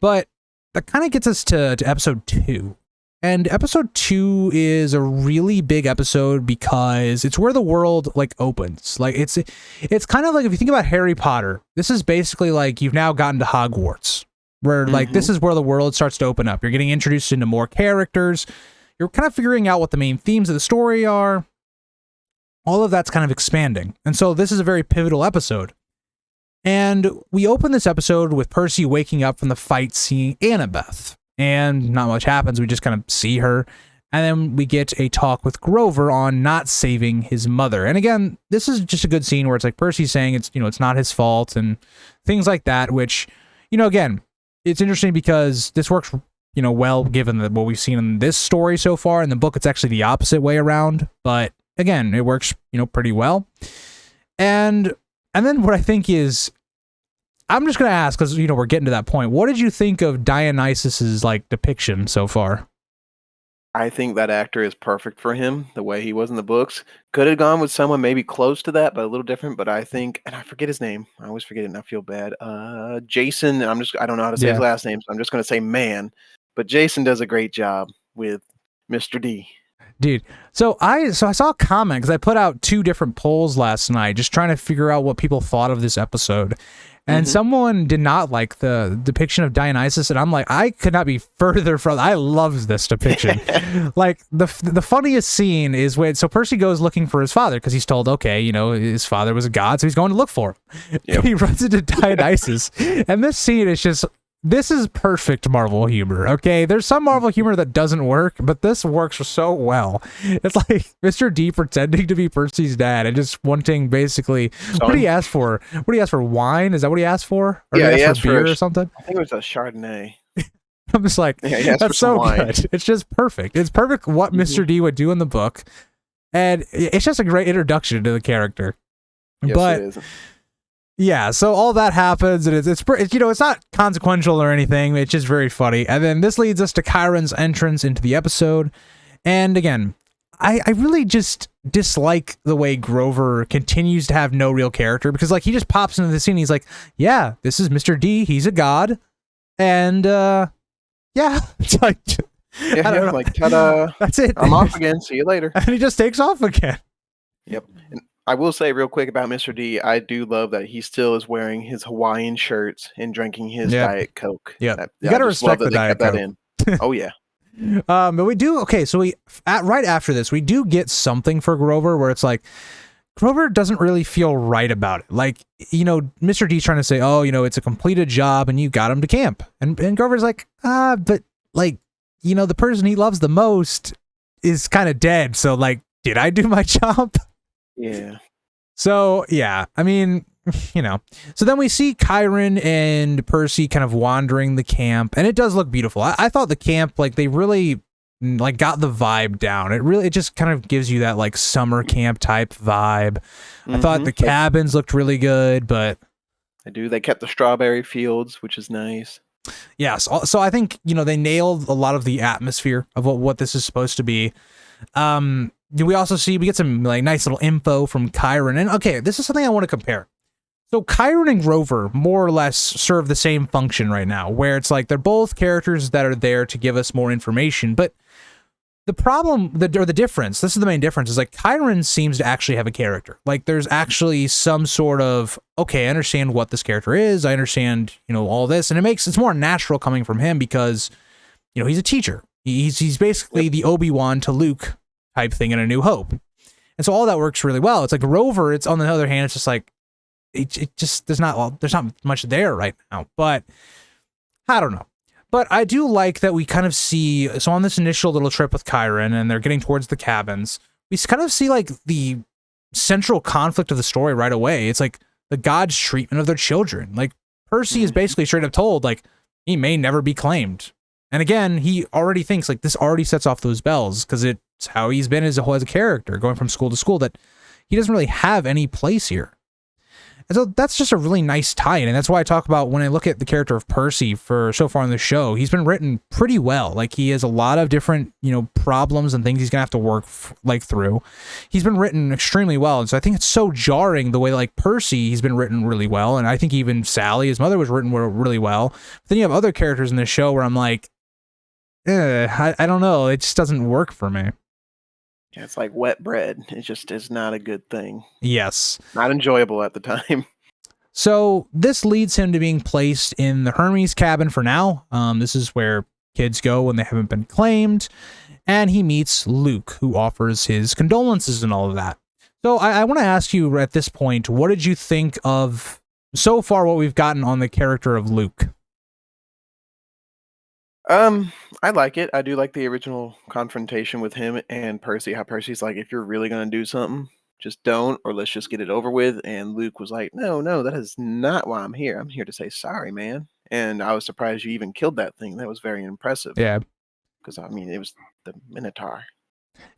But that kind of gets us to episode 2. And episode 2 is a really big episode because it's where the world like opens. Like it's kind of like if you think about Harry Potter, this is basically like you've now gotten to Hogwarts, where like this is where the world starts to open up. You're getting introduced into more characters. You're kind of figuring out what the main themes of the story are. All of that's kind of expanding. And so this is a very pivotal episode. And we open this episode with Percy waking up from the fight seeing Annabeth. And not much happens. We just kind of see her. And then we get a talk with Grover on not saving his mother. And again, this is just a good scene where it's like Percy saying it's, you know, it's not his fault and things like that, which, you know, again, it's interesting because this works, you know, well, given what we've seen in this story so far. In the book, it's actually the opposite way around. But again, it works, you know, pretty well. And then what I think is, I'm just going to ask, because, you know, we're getting to that point. What did you think of Dionysus's, like, depiction so far? I think that actor is perfect for him, the way he was in the books. Could have gone with someone maybe close to that, but a little different. But I think, and I forget his name. I always forget it and I feel bad. Jason, I don't know how to say his last name, so I'm just going to say man. But Jason does a great job with Mr. D. Dude, so I saw a comment, because I put out 2 different polls last night, just trying to figure out what people thought of this episode. And someone did not like the depiction of Dionysus, and I'm like, I could not be further from. I love this depiction. Like the funniest scene is when Percy goes looking for his father because he's told, okay, you know, his father was a god, so he's going to look for him. Yep. He runs into Dionysus, and this scene is just. This is perfect Marvel humor, okay? There's some Marvel humor that doesn't work, but this works so well. It's like Mr. D pretending to be Percy's dad and just wanting basically... What did he ask for? What did he ask for? Wine? Is that what he asked for? Or yeah, he asked for beer or something? I think it was a Chardonnay. I'm just like, that's so good. It's just perfect. It's perfect what Mr. D would do in the book. And it's just a great introduction to the character. Yes, but, it is. Yeah, so all that happens, and it's you know, it's not consequential or anything. It's just very funny. And then this leads us to Chiron's entrance into the episode. And again, I really just dislike the way Grover continues to have no real character, because like he just pops into the scene. And he's like, "Yeah, this is Mr. D. He's a god," and yeah, it's like, I don't know. Like, ta-da! That's it. I'm off again. See you later. And he just takes off again. Yep. And I will say real quick about Mr. D, I do love that he still is wearing his Hawaiian shirts and drinking his Diet Coke. Yeah, you gotta respect the Diet Coke. Oh yeah. But we do, okay, so right after this, we do get something for Grover where it's like, Grover doesn't really feel right about it. Like, you know, Mr. D's trying to say, oh, you know, it's a completed job and you got him to camp. And Grover's like, but like, you know, the person he loves the most is kind of dead. So like, did I do my job? Yeah. So, yeah, I mean, you know. So then we see Chiron and Percy kind of wandering the camp, and it does look beautiful. I thought the camp, like, they really, like, got the vibe down. It just kind of gives you that, like, summer camp type vibe. I thought the cabins looked really good, but... They kept the strawberry fields, which is nice. Yes, so I think, you know, they nailed a lot of the atmosphere of what this is supposed to be. We also we get some like nice little info from Chiron, and okay, this is something I want to compare. So Chiron and Grover more or less serve the same function right now, where it's like they're both characters that are there to give us more information, but the problem, or the difference, this is the main difference, is like Chiron seems to actually have a character. Like there's actually some sort of, okay, I understand what this character is, I understand, you know, all this, and it's more natural coming from him because, you know, he's a teacher. He's basically the Obi-Wan to Luke type thing in A New Hope. And so all that works really well. It's like Grover, it's on the other hand, it's just like, it just, there's not much there right now, but I don't know. But I do like that we kind of see, so on this initial little trip with Chiron and they're getting towards the cabins, we kind of see like the central conflict of the story right away. It's like the gods' treatment of their children. Like Percy is basically straight up told, like, he may never be claimed. And again, he already thinks like this already sets off those bells because it's how he's been as a character, going from school to school, that he doesn't really have any place here. And so that's just a really nice tie-in. And that's why I talk about when I look at the character of Percy for so far in the show, he's been written pretty well. Like he has a lot of different, problems and things he's going to have to work through. He's been written extremely well. And so I think it's so jarring the way like Percy, he's been written really well. And I think even Sally, his mother, was written really well. But then you have other characters in this show where I'm like, I don't know. It just doesn't work for me. Yeah, it's like wet bread. It just is not a good thing. Yes. Not enjoyable at the time. So this leads him to being placed in the Hermes cabin for now. This is where kids go when they haven't been claimed. And he meets Luke, who offers his condolences and all of that. So I want to ask you at this point, what did you think of so far what we've gotten on the character of Luke? I like it. I do like the original confrontation with him and Percy. How Percy's like, if you're really gonna do something, just don't, or let's just get it over with. And Luke was like, no, that is not why I'm here. I'm here to say sorry, man. And I was surprised you even killed that thing. That was very impressive. Yeah. Because I mean, it was the Minotaur.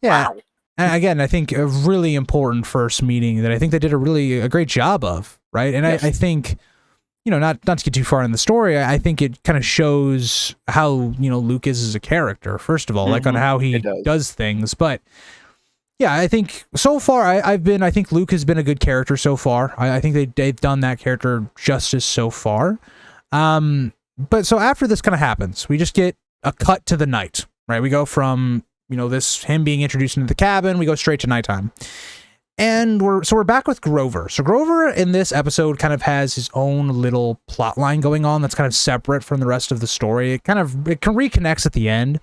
Yeah. Wow. And again, I think a really important first meeting that I think they did a great job of, right? And yes. I think, not to get too far in the story, I think it kind of shows how, Luke is as a character, first of all, like on how he does things. But yeah, I think so far I think Luke has been a good character so far. I think they've done that character justice so far. But so after this kind of happens, we just get a cut to the night, right? We go from, him being introduced into the cabin, we go straight to nighttime. And we're back with Grover. So Grover in this episode kind of has his own little plot line going on that's kind of separate from the rest of the story. It reconnects at the end.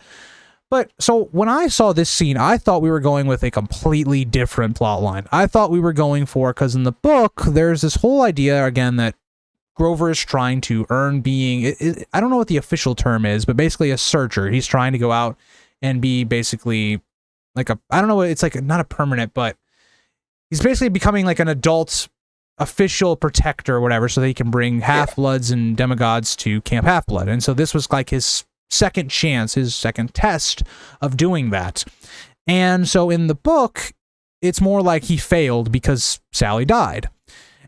But so when I saw this scene, I thought we were going with a completely different plot line. I thought we were going for, because in the book, there's this whole idea again that Grover is trying to earn being, I don't know what the official term is, but basically a searcher. He's trying to go out and be basically like I don't know what it's like, not a permanent, but he's basically becoming like an adult official protector or whatever, so that he can bring half-bloods and demigods to Camp Half-Blood. And so this was like his second chance, his second test of doing that. And so in the book, it's more like he failed because Sally died.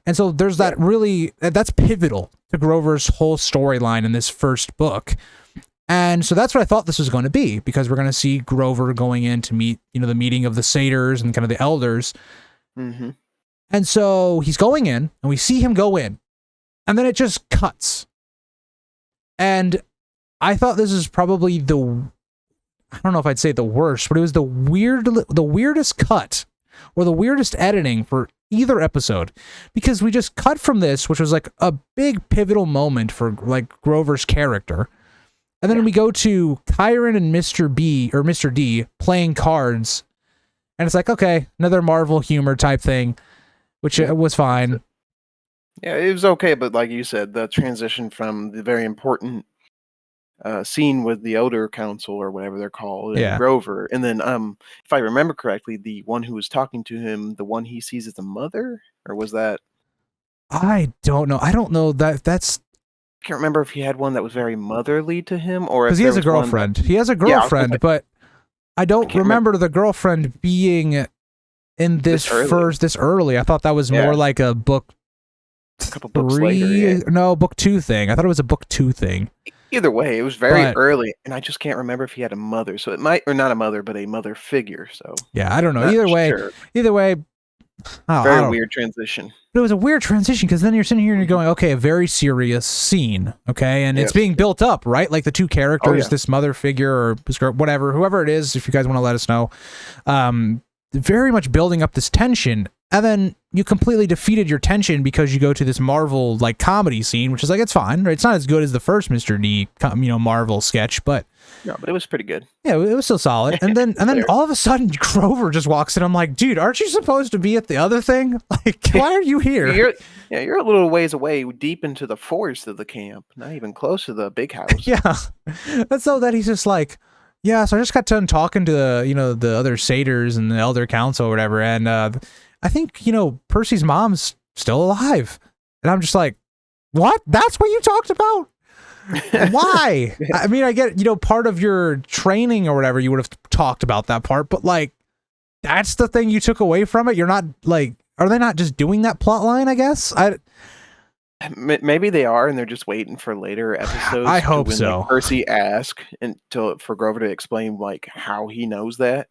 And so there's that's pivotal to Grover's whole storyline in this first book. And so that's what I thought this was going to be, because we're going to see Grover going in to meet, the meeting of the satyrs and kind of the elders. Mm-hmm. And so he's going in, and we see him go in, and then it just cuts. And I thought this is probably I don't know if I'd say the worst, but it was the weirdest cut or the weirdest editing for either episode, because we just cut from this, which was like a big pivotal moment for like Grover's character. And then we go to Kyron and Mr. B or Mr. D playing cards. And it's like, okay, another Marvel humor type thing, which was fine. Yeah, it was okay, but like you said, the transition from the very important scene with the Elder Council or whatever they're called, and Grover, and then if I remember correctly, the one who was talking to him, the one he sees as a mother, or was that? I don't know. I don't know that's. I can't remember if he had one that was very motherly to him, or because he has a girlfriend. He has a girlfriend, but I don't remember the girlfriend being in this early. I thought that was more like a book. A couple books later, no, book 2 thing. I thought it was a book 2 thing. Either way, it was very early, and I just can't remember if he had a mother. So it might, or not a mother, but a mother figure. So yeah, I don't know. Either way, very weird transition. But it was a weird transition, because then you're sitting here and you're going, okay, a very serious scene, okay, and it's being built up, right? Like the two characters, this mother figure or whatever, whoever it is, if you guys want to let us know, very much building up this tension. And then you completely defeated your tension because you go to this Marvel like comedy scene, which is like, it's fine, right? It's not as good as the first Mr. D, Marvel sketch, but no, but it was pretty good. Yeah, it was still solid. And then all of a sudden Grover just walks in. I'm like, dude, aren't you supposed to be at the other thing? Like, why are you here? You're a little ways away, deep into the forest of the camp, not even close to the big house. Yeah, and so that he's just like, yeah. So I just got done talking to the other satyrs and the Elder Council or whatever, and I think, Percy's mom's still alive. And I'm just like, what? That's what you talked about? Why? I mean, I get, part of your training or whatever, you would have talked about that part, but like, that's the thing you took away from it. You're not like, are they not just doing that plot line, I guess? Maybe they are, and they're just waiting for later episodes. I hope when, so. Like, Percy asks for Grover to explain like how he knows that.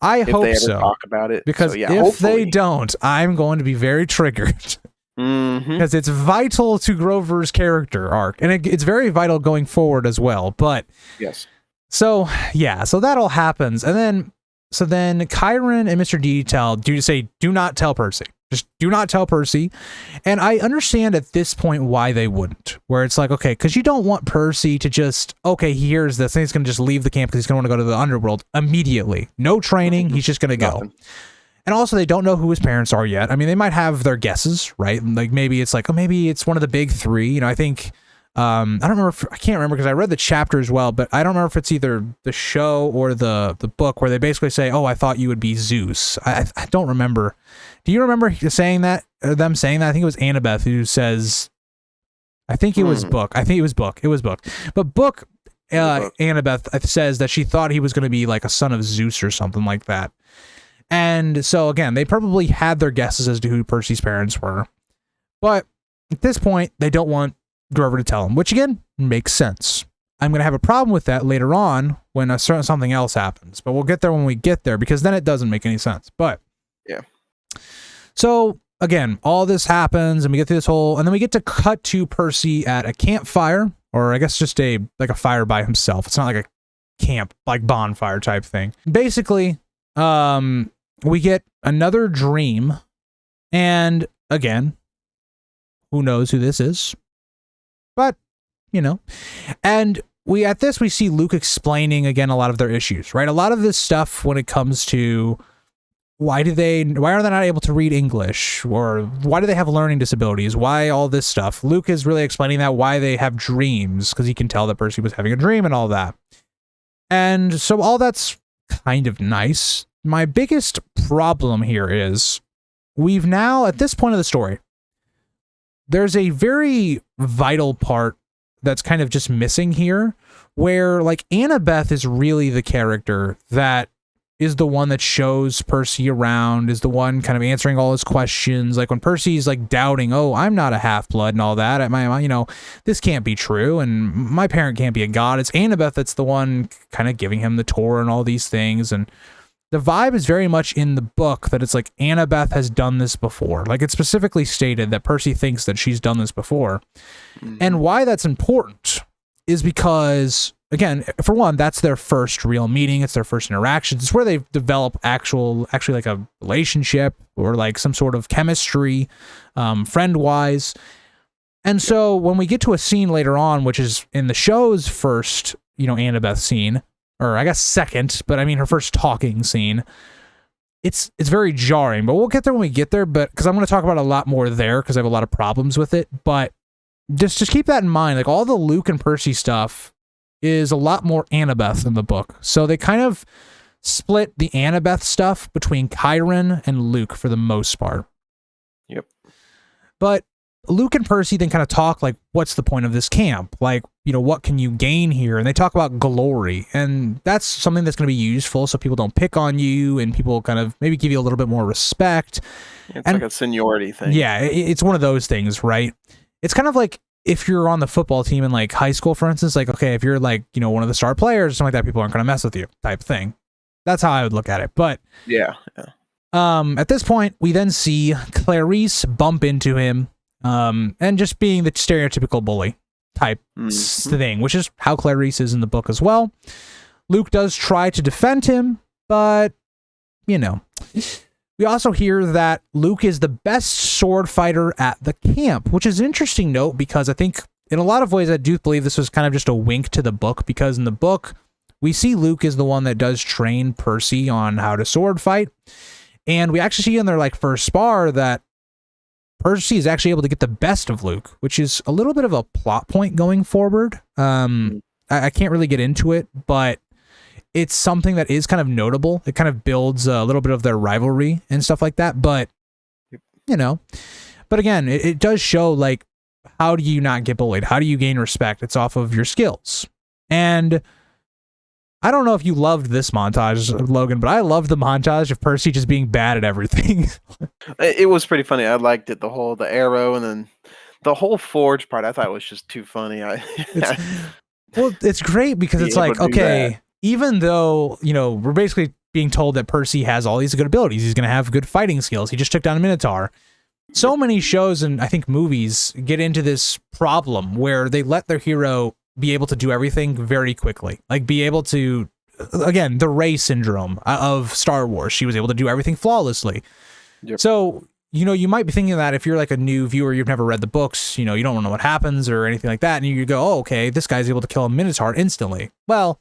I If hope they ever so. talk about it. Because so, yeah, if hopefully. they don't, I'm going to be very triggered. Mm-hmm. Because it's vital to Grover's character arc. And it's very vital going forward as well. But Yes. so, yeah, so that all happens. And then Chiron and Mr. D do not tell Percy. Just do not tell Percy. And I understand at this point why they wouldn't. Where it's like, okay, because you don't want Percy to just, okay, he hears this, and he's going to just leave the camp because he's going to want to go to the underworld immediately. No training, he's just going to go. And also, they don't know who his parents are yet. I mean, they might have their guesses, right? Like, maybe it's like, oh, maybe it's one of the big three. You know, I think, I don't remember, I can't remember because I read the chapter as well, but I don't remember if it's either the show or the book where they basically say, oh, I thought you would be Zeus. I don't remember. Do you remember saying that, or them saying that? I think it was Annabeth who says, I think it was Book. I think it was Book. It was Book. But Book, Annabeth says that she thought he was going to be like a son of Zeus or something like that. And so, again, they probably had their guesses as to who Percy's parents were. But at this point, they don't want Grover to tell him, which, again, makes sense. I'm going to have a problem with that later on when something else happens. But we'll get there when we get there, because then it doesn't make any sense. But, yeah. So, again, all this happens, and we get through this whole... And then we get to cut to Percy at a campfire, or I guess just a fire by himself. It's not like a camp, like bonfire type thing. Basically, we get another dream, and again, who knows who this is, but you know, and we see Luke explaining again a lot of their issues, right? A lot of this stuff when it comes to why are they not able to read English, or why do they have learning disabilities? Why all this stuff? Luke is really explaining that, why they have dreams, because he can tell that Percy was having a dream and all that. And so all that's kind of nice. My biggest problem here is we've now, at this point of the story, there's a very vital part that's kind of just missing here, where like Annabeth is really the character that is the one that shows Percy around, is the one kind of answering all his questions. Like when Percy's like doubting, oh, I'm not a half-blood and all that. This can't be true, and my parent can't be a god. It's Annabeth that's the one kind of giving him the Torah and all these things. And the vibe is very much in the book that it's like Annabeth has done this before. Like it's specifically stated that Percy thinks that she's done this before. Mm-hmm. And why that's important is because, again, for one, that's their first real meeting. It's their first interactions. It's where they develop actually like a relationship or like some sort of chemistry, friend-wise. And so when we get to a scene later on, which is in the show's first, Annabeth scene, or I guess second, but I mean her first talking scene, it's very jarring, but we'll get there when we get there, but because I'm going to talk about a lot more there because I have a lot of problems with it. But just keep that in mind. Like all the Luke and Percy stuff is a lot more Annabeth in the book. So they kind of split the Annabeth stuff between Chiron and Luke for the most part. Yep. But Luke and Percy then kind of talk like, what's the point of this camp? Like, what can you gain here? And they talk about glory, and that's something that's going to be useful so people don't pick on you and people kind of maybe give you a little bit more respect. It's like a seniority thing. Yeah, it's one of those things, right? It's kind of like if you're on the football team in like high school, for instance, like, okay, if you're like, one of the star players or something like that, people aren't going to mess with you type thing. That's how I would look at it. But yeah. At this point, we then see Clarice bump into him. And just being the stereotypical bully type thing, which is how Clarice is in the book as well. Luke does try to defend him, but, we also hear that Luke is the best sword fighter at the camp, which is an interesting note because I think in a lot of ways I do believe this was kind of just a wink to the book, because in the book, we see Luke is the one that does train Percy on how to sword fight. And we actually see in their first spar that Percy is actually able to get the best of Luke, which is a little bit of a plot point going forward. I can't really get into it, but it's something that is kind of notable. It kind of builds a little bit of their rivalry and stuff like that. But, but again, it does show how do you not get bullied? How do you gain respect? It's off of your skills. And I don't know if you loved this montage, Logan, but I loved the montage of Percy just being bad at everything. It was pretty funny. I liked it. The arrow, and then the whole forge part. I thought was just too funny. It's well, it's great because be it's able like, to do that. okay, even though, we're basically being told that Percy has all these good abilities, he's going to have good fighting skills. He just took down a Minotaur. So many shows and I think movies get into this problem where they let their hero be able to do everything very quickly. Like be able to, again, the Rey syndrome of Star Wars. She was able to do everything flawlessly. Yep. So, you might be thinking that if you're like a new viewer, you've never read the books, you don't know what happens or anything like that. And you go, oh, okay, this guy's able to kill a Minotaur instantly. Well,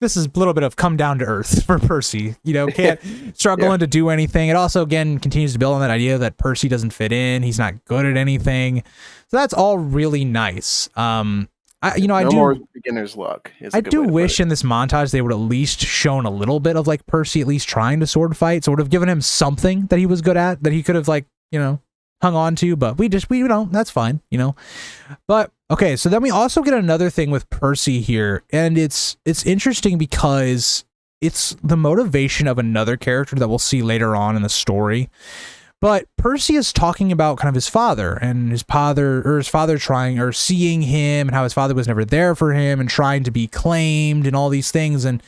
this is a little bit of come down to earth for Percy. Can't struggling to do anything. It also, again, continues to build on that idea that Percy doesn't fit in. He's not good at anything. So that's all really nice. No more beginner's luck. I do wish in this montage they would at least shown a little bit of like Percy at least trying to sword fight. So would have given him something that he was good at that he could have hung on to, but we don't. That's fine, But okay, so then we also get another thing with Percy here, and it's interesting because it's the motivation of another character that we'll see later on in the story. But Percy is talking about kind of his father and his father trying or seeing him and how his father was never there for him and trying to be claimed and all these things. And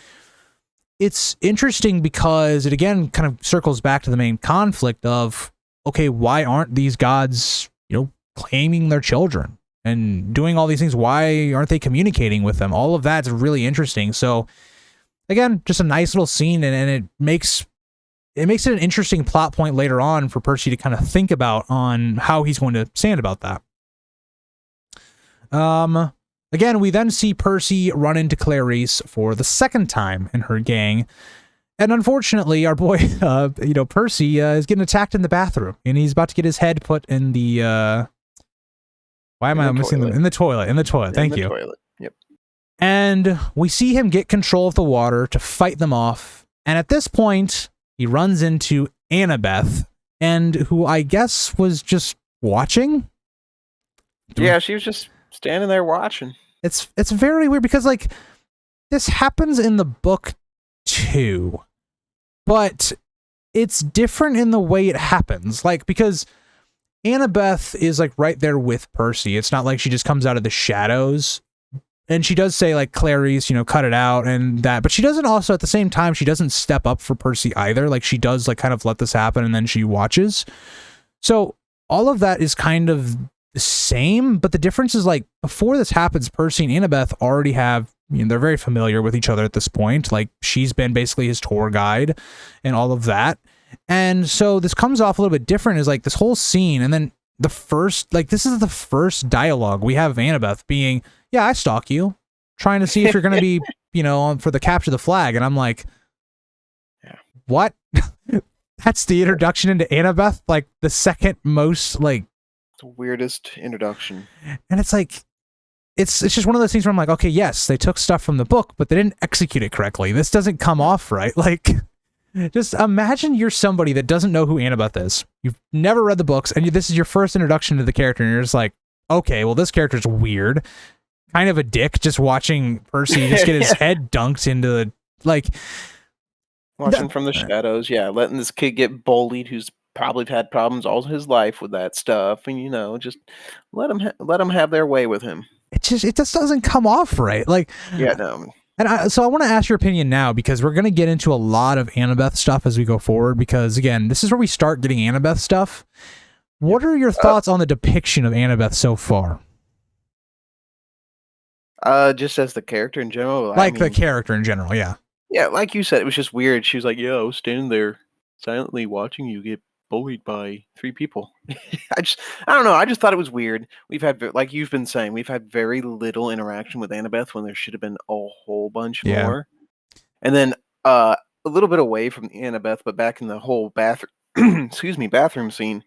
it's interesting because it again kind of circles back to the main conflict of, okay, why aren't these gods, claiming their children and doing all these things? Why aren't they communicating with them? All of that's really interesting. So again, just a nice little scene, and it makes it an interesting plot point later on for Percy to kind of think about on how he's going to stand about that. Again, we then see Percy run into Clarice for the second time in her gang. And unfortunately, our boy, Percy is getting attacked in the bathroom, and he's about to get his head put in the, why am I missing them? In the toilet. Thank you. Toilet. Yep. And we see him get control of the water to fight them off. And at this point, he runs into Annabeth, and who I guess was just watching. Yeah, she was just standing there watching. It's very weird because like this happens in the book too, but it's different in the way it happens. Like because Annabeth is like right there with Percy. It's not like she just comes out of the shadows. And she does say like, Clarice, cut it out and that, but she doesn't also at the same time, she doesn't step up for Percy either. Like she does like kind of let this happen and then she watches. So all of that is kind of the same, but the difference is like before this happens, Percy and Annabeth already have, they're very familiar with each other at this point. Like she's been basically his tour guide and all of that. And so this comes off a little bit different is like this whole scene. And then this is the first dialogue we have of Annabeth being, yeah, I stalk you, trying to see if you're going to be, for the capture the flag. And I'm like, what? That's the introduction into Annabeth, like the second most, like, the weirdest introduction. And it's like, it's just one of those things where I'm like, okay, yes, they took stuff from the book, but they didn't execute it correctly. This doesn't come off right. Like, just imagine you're somebody that doesn't know who Annabeth is. You've never read the books, and this is your first introduction to the character, and you're just like, okay, well, this character's weird. Kind of a dick just watching Percy just get his head dunked into the, like... Watching from the shadows, letting this kid get bullied who's probably had problems all his life with that stuff, and, just let them have their way with him. It just doesn't come off right. Like... Yeah, no. And so I want to ask your opinion now, because we're going to get into a lot of Annabeth stuff as we go forward, because, again, this is where we start getting Annabeth stuff. What are your thoughts on the depiction of Annabeth so far? Just as the character in general? The character in general, yeah. Yeah, like you said, it was just weird. She was like, yeah, I was standing there silently watching you get bullied by 3 people. I don't know. I just thought it was weird. We've had, like you've been saying, we've had very little interaction with Annabeth when there should have been a whole bunch more. And then a little bit away from Annabeth, but back in the whole bathroom, bathroom scene.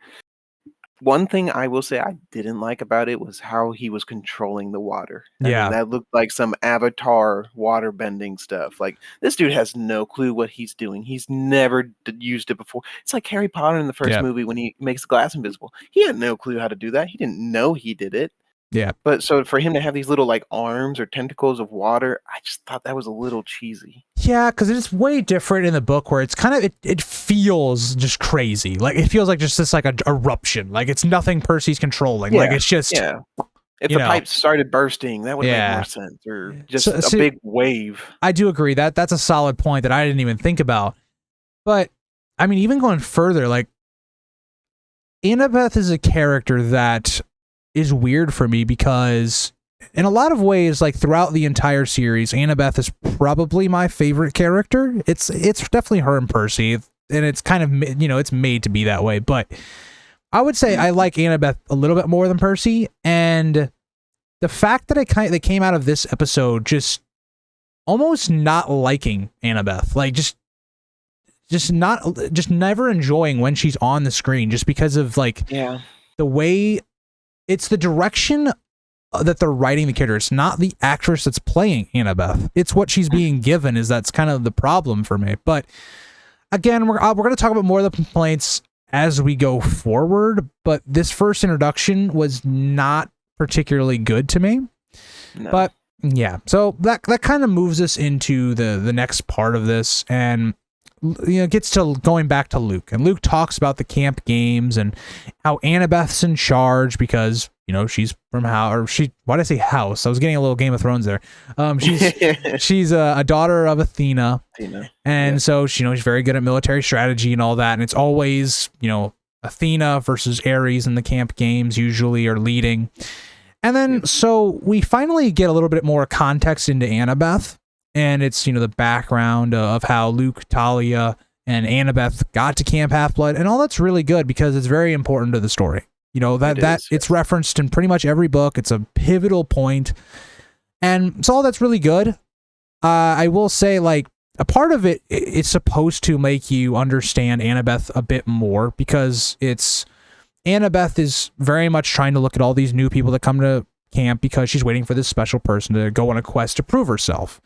One thing I will say I didn't like about it was how he was controlling the water. I mean, that looked like some Avatar water bending stuff. Like, this dude has no clue what he's doing. He's never used it before. It's like Harry Potter in the first movie when he makes the glass invisible. He had no clue how to do that. He didn't know he did it. Yeah. But so for him to have these little, like, arms or tentacles of water, I just thought that was a little cheesy. Yeah, because it's way different in the book where it's kind of it feels just crazy. Like it feels like just this like a eruption. Like it's nothing Percy's controlling. Like Yeah, it's just yeah. If you the know. pipes started bursting, that would make more Yeah. sense, or So, just a see, big wave. I do agree that that's a solid point that I didn't even think about. But I mean, even going further, like Annabeth is a character that is weird for me because in a lot of ways, like throughout the entire series, Annabeth is probably my favorite character. It's definitely her and Percy, and it's kind of it's made to be that way. But I would say I like Annabeth a little bit more than Percy, and the fact that they came out of this episode just almost not liking Annabeth, like just never enjoying when she's on the screen, just because of like Yeah. the way it's the direction that they're writing the character. It's not the actress that's playing Annabeth. It's what she's being given. That's kind of the problem for me. But again, we're going to talk about more of the complaints as we go forward. But this first introduction was not particularly good to me. No. But yeah, so that kind of moves us into the next part of this, and gets to going back to Luke, and Luke talks about the camp games and how Annabeth's in charge because she's from why did I say house? I was getting a little Game of Thrones there. She's a daughter of Athena, and so she's very good at military strategy and all that, and it's always Athena versus Ares in the camp games usually are leading. And then so we finally get a little bit more context into Annabeth. And it's, the background of how Luke, Talia, and Annabeth got to Camp Half-Blood. And all that's really good because it's very important to the story. It's referenced in pretty much every book. It's a pivotal point. And so all that's really good. I will say, like, a part of it is supposed to make you understand Annabeth a bit more because Annabeth is very much trying to look at all these new people that come to camp because she's waiting for this special person to go on a quest to prove herself.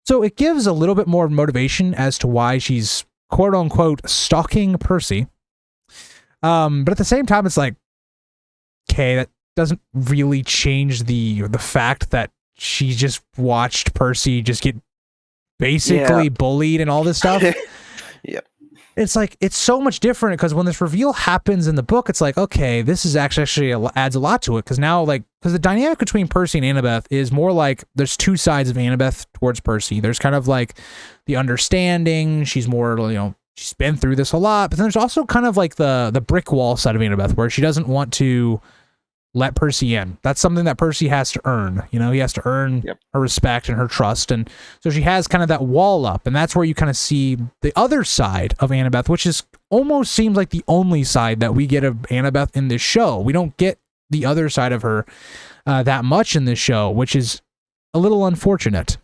So it gives a little bit more motivation as to why she's quote unquote stalking Percy. But at the same time, it's like, okay, that doesn't really change the fact that she just watched Percy just get basically bullied and all this stuff. Yep. It's like, it's so much different because when this reveal happens in the book, it's like, okay, this is actually adds a lot to it because now, like, because the dynamic between Percy and Annabeth is more like there's two sides of Annabeth towards Percy. There's kind of like the understanding. She's more, she's been through this a lot, but then there's also kind of like the brick wall side of Annabeth where she doesn't want to let Percy in. That's something that Percy has to earn. He has to earn her respect and her trust. And so she has kind of that wall up. And that's where you kind of see the other side of Annabeth, which is almost seems like the only side that we get of Annabeth in this show. We don't get the other side of her that much in this show, which is a little unfortunate.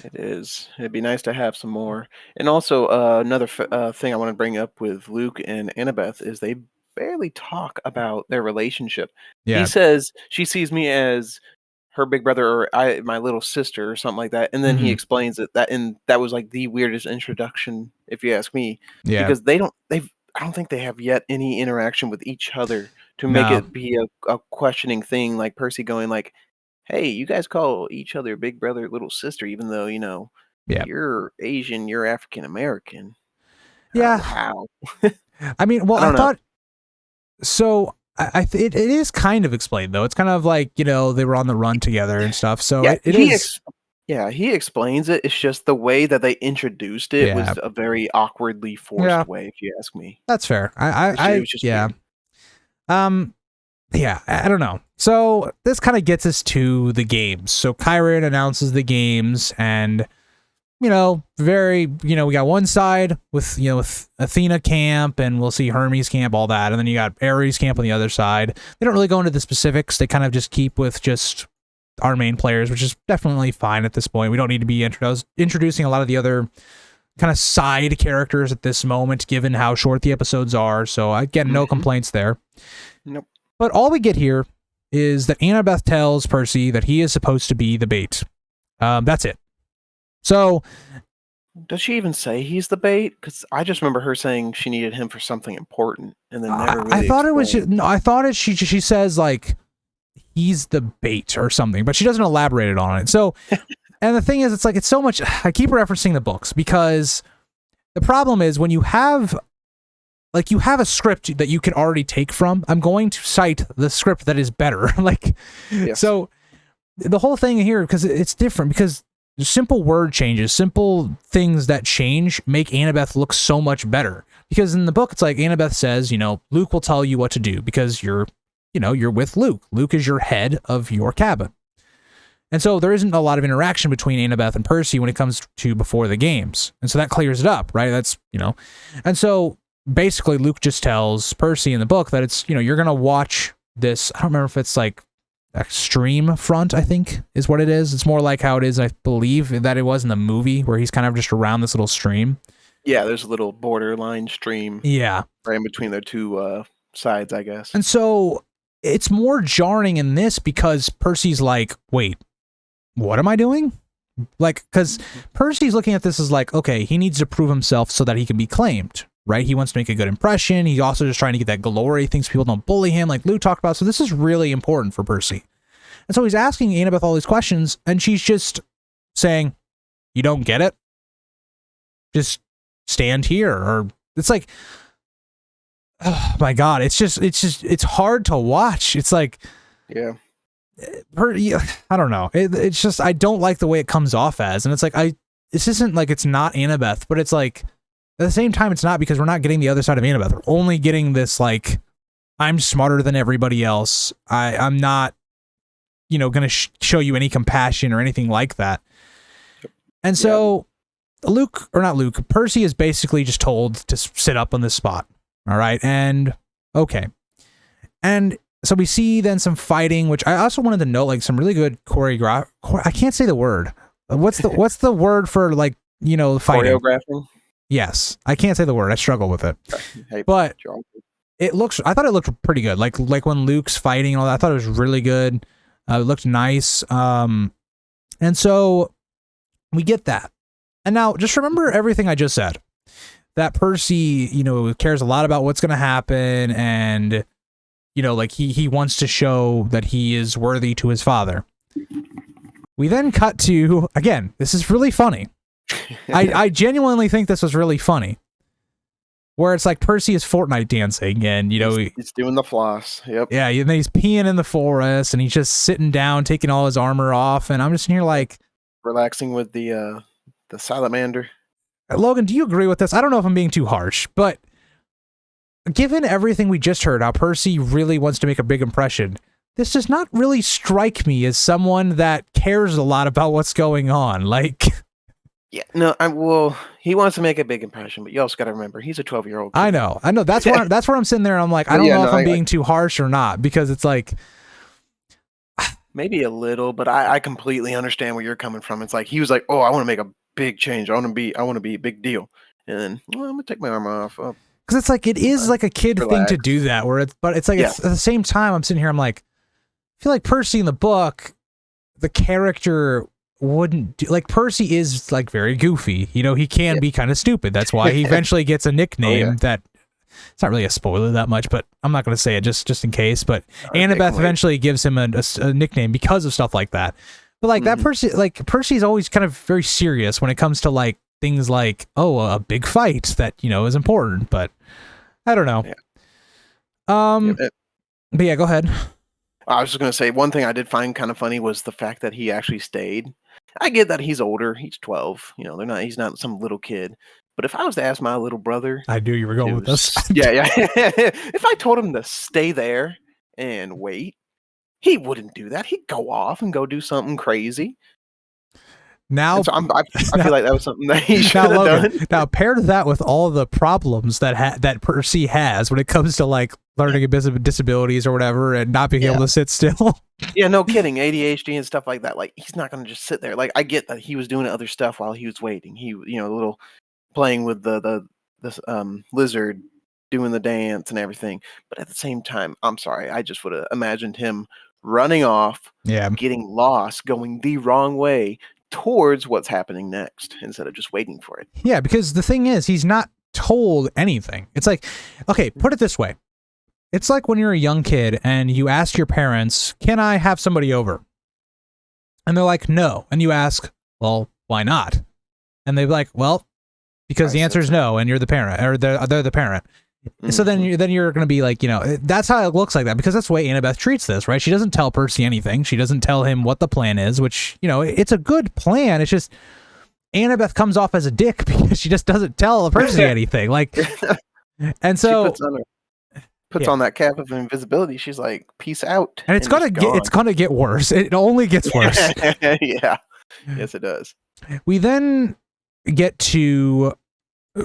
It is. It'd be nice to have some more. And also, another thing I want to bring up with Luke and Annabeth is they barely talk about their relationship. Yeah. He says she sees me as her big brother or my little sister or something like that, and then he explains that was like the weirdest introduction, if you ask me. Yeah. Because I don't think they have yet any interaction with each other to make it be a questioning thing, like Percy going like, hey, you guys call each other big brother, little sister, even though, you're Asian, you're African American. Yeah. How? I mean, well, I thought, so it is kind of explained though. It's kind of like, they were on the run together and stuff. So he explains it. It's just the way that they introduced it was a very awkwardly forced way, if you ask me. That's fair. I don't know. So this kind of gets us to the games. So Chiron announces the games, and we got one side with Athena camp, and we'll see Hermes camp, all that, and then you got Ares camp on the other side. They don't really go into the specifics. They kind of just keep with just our main players, which is definitely fine at this point. We don't need to be introducing a lot of the other kind of side characters at this moment, given how short the episodes are. So I get no complaints there. Nope. But all we get here is that Annabeth tells Percy that he is supposed to be the bait. That's it. So, does she even say he's the bait? Because I just remember her saying she needed him for something important, and then never really. I thought it was. No, I thought she says like he's the bait or something, but she doesn't elaborate on it. So, and the thing is, it's like, it's so much, I keep referencing the books because the problem is when you have a script that you can already take from, I'm going to cite the script that is better. Yes. So the whole thing here, because it's different, because simple word changes, simple things that change make Annabeth look so much better. Because in the book, it's like Annabeth says, Luke will tell you what to do because you're with Luke. Luke is your head of your cabin. And so there isn't a lot of interaction between Annabeth and Percy when it comes to before the games. And so that clears it up, right? That's, and so basically Luke just tells Percy in the book that it's, you're going to watch this. I don't remember if it's like Extreme Front, I think is what it is. It's more like how it is, I believe, that it was in the movie where he's kind of just around this little stream. Yeah, there's a little borderline stream. Yeah. Right in between their two sides, I guess. And so it's more jarring in this because Percy's like, wait, what am I doing? Because Percy's looking at this as like, okay, he needs to prove himself so that he can be claimed, right? He wants to make a good impression. He's also just trying to get that glory, thinks people don't bully him, like Lou talked about. So this is really important for Percy. And so he's asking Annabeth all these questions, and she's just saying, you don't get it? Just stand here. Or it's like, oh my God, it's hard to watch. It's like, yeah. I don't know. It's just, I don't like the way it comes off as, and it's like, this isn't like it's not Annabeth, but it's like, at the same time, it's not, because we're not getting the other side of Annabeth. We're only getting this, like, I'm smarter than everybody else. I'm not, going to show you any compassion or anything like that. And so Percy is basically just told to sit up on this spot. All right. And okay. And so we see then some fighting, which I also wanted to note, like some really good I can't say the word. What's the word for, like, fighting? Choreographing? Yes. I can't say the word. I struggle with it. Hey, but I thought it looked pretty good. Like when Luke's fighting and all that, I thought it was really good. It looked nice. And so we get that. And now just remember everything I just said. That Percy, cares a lot about what's going to happen, and like he wants to show that he is worthy to his father. We then cut to, again, this is really funny. I genuinely think this was really funny. Where it's like Percy is Fortnite dancing, and he's doing the floss. Yep. Yeah, and then he's peeing in the forest, and he's just sitting down, taking all his armor off, and I'm just in here like relaxing with the salamander. Logan, do you agree with this? I don't know if I'm being too harsh, but given everything we just heard, how Percy really wants to make a big impression, this does not really strike me as someone that cares a lot about what's going on. Like, yeah, no, he wants to make a big impression, but you also got to remember he's a 12-year-old kid. I know. That's where I'm sitting there. And I'm like, I don't know if I'm being too harsh or not, because it's like, maybe a little, but I completely understand where you're coming from. It's like he was like, oh, I want to make a big change. I want to be a big deal, and then I'm gonna take my armor off. Because it's like, it is like a kid thing to do that, but it's like, it's, at the same time, I'm sitting here, I'm like, I feel like Percy in the book, the character wouldn't do, like, Percy is like very goofy. He can be kind of stupid. That's why he eventually gets a nickname that, it's not really a spoiler that much, but I'm not going to say it just in case. But Annabeth eventually gives him a nickname because of stuff like that. But like that Percy's always kind of very serious when it comes to like things like, a big fight that, is important, but I don't know. But yeah, go ahead. I was just going to say, one thing I did find kind of funny was the fact that he actually stayed. I get that he's older. He's 12. He's not some little kid. But if I was to ask my little brother, I knew you were going with this. Yeah. If I told him to stay there and wait, he wouldn't do that. He'd go off and go do something crazy. Now, so I feel like that was something that he should have done. Now, paired that with all the problems that Percy has when it comes to like learning a bit of disabilities or whatever, and not being able to sit still. Yeah, no kidding. ADHD and stuff like that. Like, he's not going to just sit there. Like, I get that he was doing other stuff while he was waiting. He, a little playing with this lizard, doing the dance and everything. But at the same time, I'm sorry, I just would have imagined him running off, getting lost, going the wrong way towards what's happening next instead of just waiting for it. Yeah, because the thing is, he's not told anything. It's like, okay, put it this way. It's like when you're a young kid and you ask your parents, "Can I have somebody over?" And they're like, "No." And you ask, "Well, why not?" And they're like, "Well, because the answer is no, and you're the parent, or they're the parent." So then you're going to be like, that's how it looks like that, because that's the way Annabeth treats this, right? She doesn't tell Percy anything. She doesn't tell him what the plan is, which, it's a good plan. It's just Annabeth comes off as a dick because she just doesn't tell Percy anything. Like, and so she puts on that cap of invisibility. She's like, "Peace out." And it's gonna get worse. It only gets worse. Yeah. Yes, it does. We then get to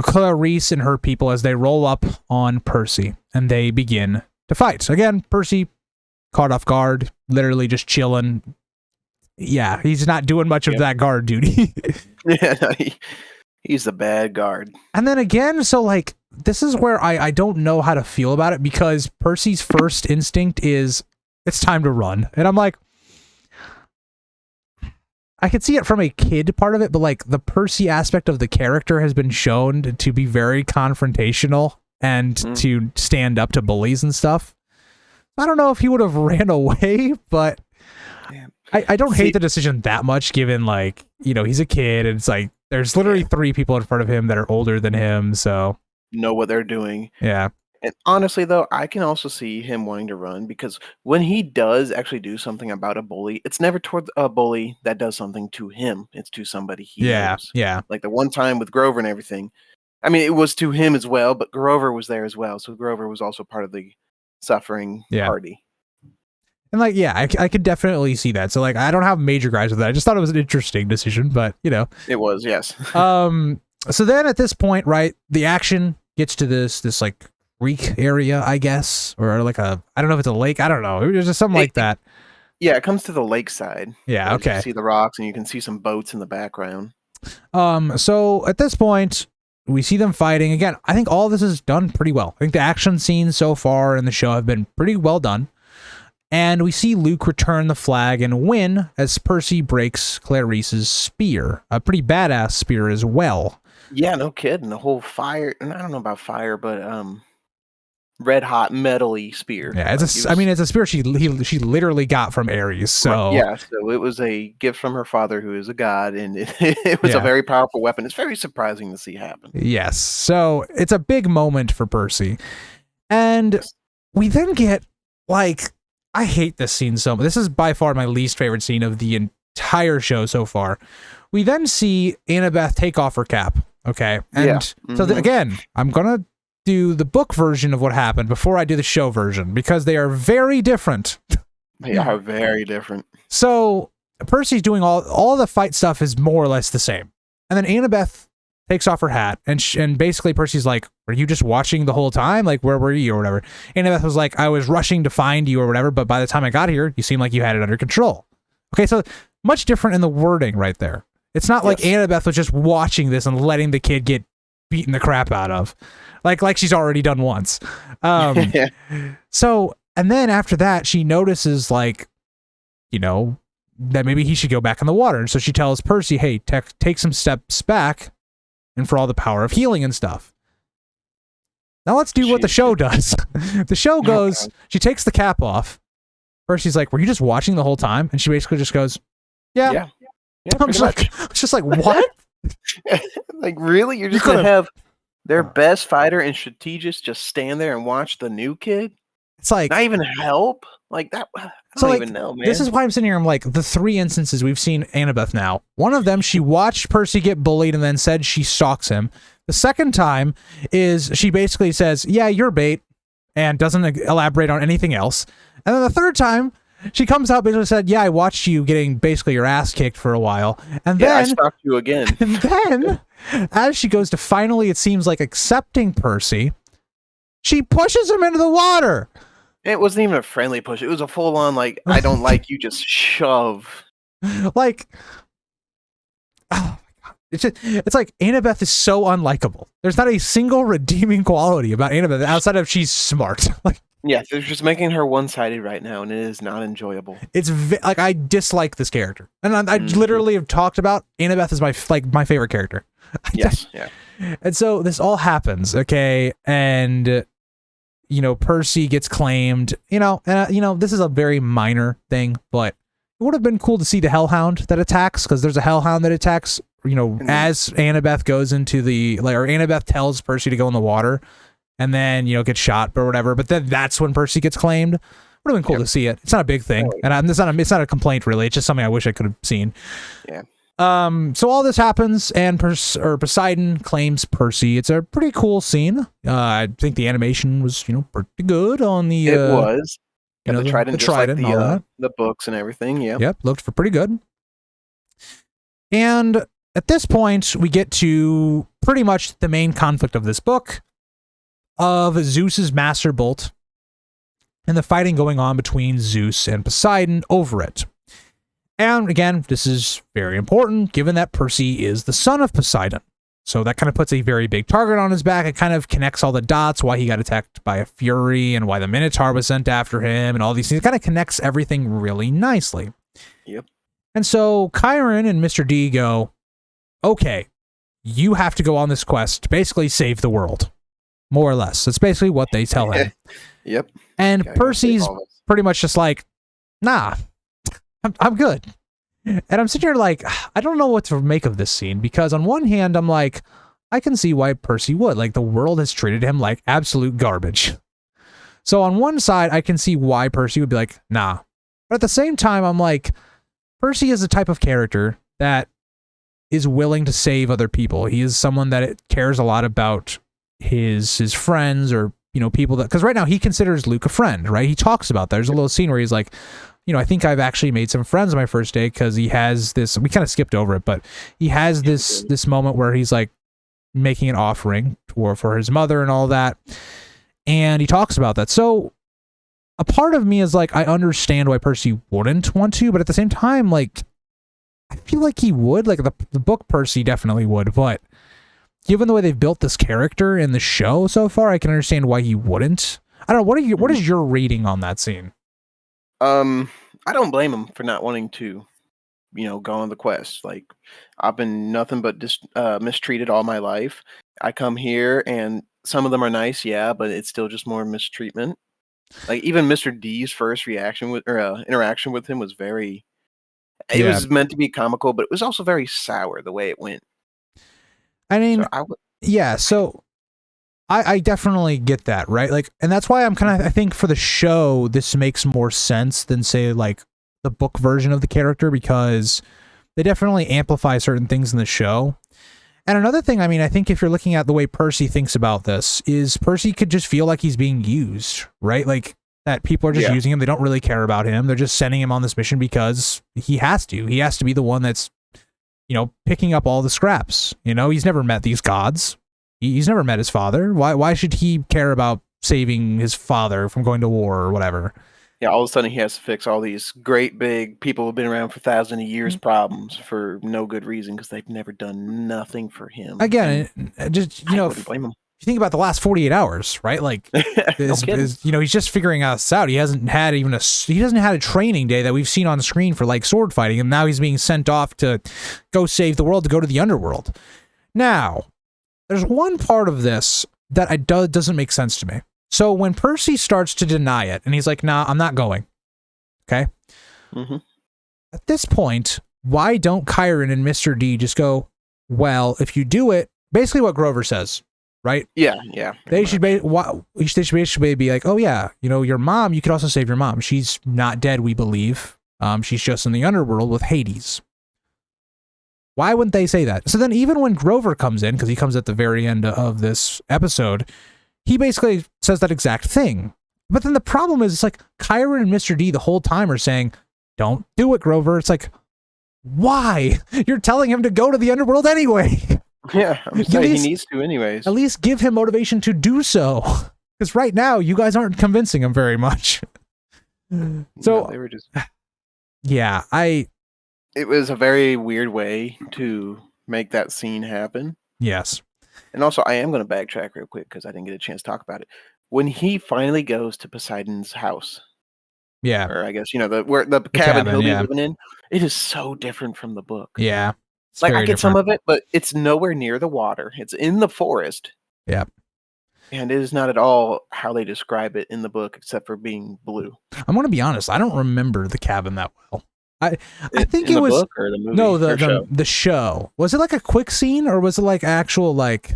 Clarice and her people as they roll up on Percy, and they begin to fight. Again, Percy caught off guard, literally just chilling. Yeah, he's not doing much of that guard duty. Yeah, no, he's the bad guard. And then again, so like, this is where I don't know how to feel about it, because Percy's first instinct is, it's time to run. And I'm like, I could see it from a kid part of it, but like the Percy aspect of the character has been shown to be very confrontational and to stand up to bullies and stuff. I don't know if he would have ran away, but I don't hate the decision that much, given like, he's a kid and it's like, there's literally 3 people in front of him that are older than him. So know what they're doing. Yeah. And honestly, though, I can also see him wanting to run, because when he does actually do something about a bully, it's never toward a bully that does something to him. It's to somebody he knows. Yeah. Like the one time with Grover and everything. I mean, it was to him as well, but Grover was there as well. So Grover was also part of the suffering party. And like, yeah, I could definitely see that. So like, I don't have major gripes with that. I just thought it was an interesting decision, but It was, yes. So then at this point, right, the action gets to this like creek area, I guess, or like I don't know if it's a lake. I don't know. It was just something like that. Yeah, it comes to the lakeside. Yeah, okay. You can see the rocks and you can see some boats in the background. So at this point, we see them fighting. Again, I think all this is done pretty well. I think the action scenes so far in the show have been pretty well done. And we see Luke return the flag and win as Percy breaks Clarice's spear. A pretty badass spear as well. Yeah, no kidding. The whole fire, and I don't know about fire, but red hot metally spear. Yeah, it's a spear she literally got from Ares. So yeah, so it was a gift from her father, who is a god, and it was a very powerful weapon. It's very surprising to see happen. Yes, so it's a big moment for Percy, and we then get like, I hate this scene so much. This is by far my least favorite scene of the entire show so far. We then see Annabeth take off her cap. Okay, and so again, I'm gonna do the book version of what happened before I do the show version, because they are very different. They are very different. So Percy's doing all the fight stuff is more or less the same, and then Annabeth takes off her hat, and basically Percy's like, "Were you just watching the whole time? Like, where were you or whatever?" Annabeth was like, "I was rushing to find you or whatever, but by the time I got here, you seemed like you had it under control." Okay, so much different in the wording right there. It's not like Annabeth was just watching this and letting the kid get beaten the crap out of, like she's already done once. So, and then after that, she notices like, that maybe he should go back in the water. And so she tells Percy, "Hey, take some steps back, and for all the power of healing and stuff." Now let's do what the show does. The show goes, she takes the cap off. Percy's like, "Were you just watching the whole time?" And she basically just goes, Yeah, I'm just like, what? Like, really? You're just gonna have their best fighter and strategist just stand there and watch the new kid? It's like, not even help? Like that? I don't even know, man. This is why I'm sitting here. I'm like, the 3 instances we've seen Annabeth now. One of them, she watched Percy get bullied and then said she stalks him. The second time is she basically says, "Yeah, you're bait," and doesn't elaborate on anything else. And then the third time, she comes out and said, "Yeah, I watched you getting basically your ass kicked for a while." And then I stalked you again. And then, as she goes to finally, it seems like, accepting Percy, she pushes him into the water. It wasn't even a friendly push. It was a full on, like, "I don't like you," just shove. Like, oh my god. It's like Annabeth is so unlikable. There's not a single redeeming quality about Annabeth outside of she's smart. Like, yeah, they're just making her one-sided right now, and it is not enjoyable. It's like, I dislike this character, and I literally have talked about Annabeth as my favorite character. Yes, yeah. And so this all happens, okay, and Percy gets claimed, and this is a very minor thing, but it would have been cool to see the Hellhound that attacks, because there's a Hellhound that attacks, as Annabeth goes into or Annabeth tells Percy to go in the water, and then, gets shot or whatever, but then that's when Percy gets claimed. Would have been cool to see it. It's not a big thing, and it's not a complaint really. It's just something I wish I could have seen. Yeah. So all this happens, and Poseidon claims Percy. It's a pretty cool scene. I think the animation was, pretty good on the. It was. The trident, the trident, just like the books and everything. Yeah. Yep, looked for pretty good. And at this point, we get to pretty much the main conflict of this book, of Zeus's Master Bolt, and the fighting going on between Zeus and Poseidon over it. And again, this is very important, given that Percy is the son of Poseidon. So that kind of puts a very big target on his back. It kind of connects all the dots, why he got attacked by a Fury, and why the Minotaur was sent after him, and all these things. It kind of connects everything really nicely. Yep. And so Chiron and Mr. D go, okay, you have to go on this quest to basically save the world. More or less. That's basically what they tell him. Yep. And Percy's pretty much just like, nah, I'm good. And I'm sitting here like, I don't know what to make of this scene, because on one hand, I'm like, I can see why Percy would. Like, the world has treated him like absolute garbage. So on one side, I can see why Percy would be like, nah. But at the same time, I'm like, Percy is a type of character that is willing to save other people. He is someone that cares a lot about his friends, or people that, because right now he considers Luke a friend, right? He talks about that. There's a little scene where he's like, I think I've actually made some friends on my first day, because he has this, we kind of skipped over it, but he has this moment where he's like making an offering for his mother and all that, and he talks about that. So a part of me is like, I understand why Percy wouldn't want to, but at the same time, like, I feel like he would. Like, the book Percy definitely would, but given the way they've built this character in the show so far, I can understand why he wouldn't. I don't know. What is your rating on that scene? I don't blame him for not wanting to, go on the quest. Like, I've been nothing but mistreated all my life. I come here, and some of them are nice, yeah, but it's still just more mistreatment. Like, even Mr. D's first interaction with him was very. It was meant to be comical, but it was also very sour the way it went. I mean, so I definitely get that, right? Like, and that's why I think for the show, this makes more sense than, say, like the book version of the character, because they definitely amplify certain things in the show. And another thing, I think if you're looking at the way Percy thinks about this, is Percy could just feel like he's being used, right? Like, that people are just using him. They don't really care about him. They're just sending him on this mission because he has to. He has to be the one that's, picking up all the scraps. He's never met these gods. He's never met his father. Why should he care about saving his father from going to war or whatever? Yeah, all of a sudden he has to fix all these great big people who've been around for thousands of years problems for no good reason, because they've never done nothing for him. Again, just I wouldn't blame him. You think about the last 48 hours, right? Like, he's just figuring this out. He hasn't had a training day that we've seen on screen for like sword fighting, and now he's being sent off to go save the world, to go to the underworld. Now, there's one part of this that doesn't make sense to me. So when Percy starts to deny it, and he's like, nah, I'm not going. Okay? Mm-hmm. At this point, why don't Chiron and Mr. D just go, well, if you do it, basically what Grover says, right? Yeah. They should basically be like, oh yeah, your mom, you could also save your mom. She's not dead, we believe. She's just in the underworld with Hades. Why wouldn't they say that? So then even when Grover comes in, because he comes at the very end of this episode, he basically says that exact thing. But then the problem is, it's like Chiron and Mr. D the whole time are saying, don't do it, Grover. It's like, why? You're telling him to go to the underworld anyway. Yeah, I'm saying he needs to anyways. At least give him motivation to do so. Because right now, you guys aren't convincing him very much. So, no, they were just... Yeah, It was a very weird way to make that scene happen. Yes. And also, I am going to backtrack real quick because I didn't get a chance to talk about it. When he finally goes to Poseidon's house, or I guess the cabin he'll be living in, it is so different from the book. Yeah, like I get some of it, but it's nowhere near the water. It's in the forest. Yeah, And it is not at all how they describe it in the book, except for being blue. I'm gonna be honest. I don't remember the cabin that well. I think In it the was book or the no movie or show? the show. Was it like a quick scene or was it like actual like?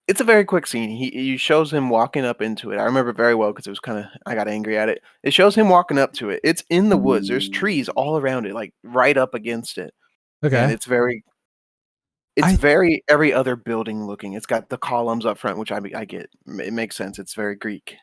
It's a very quick scene. He shows him walking up into it. I remember it very well because it was kinda I got angry at it. It shows him walking up to it. It's in the woods. There's trees all around it, like, right up against it, and Okay. it's I very every other building looking. It's got the columns up front, which I get. It makes sense. It's very Greek,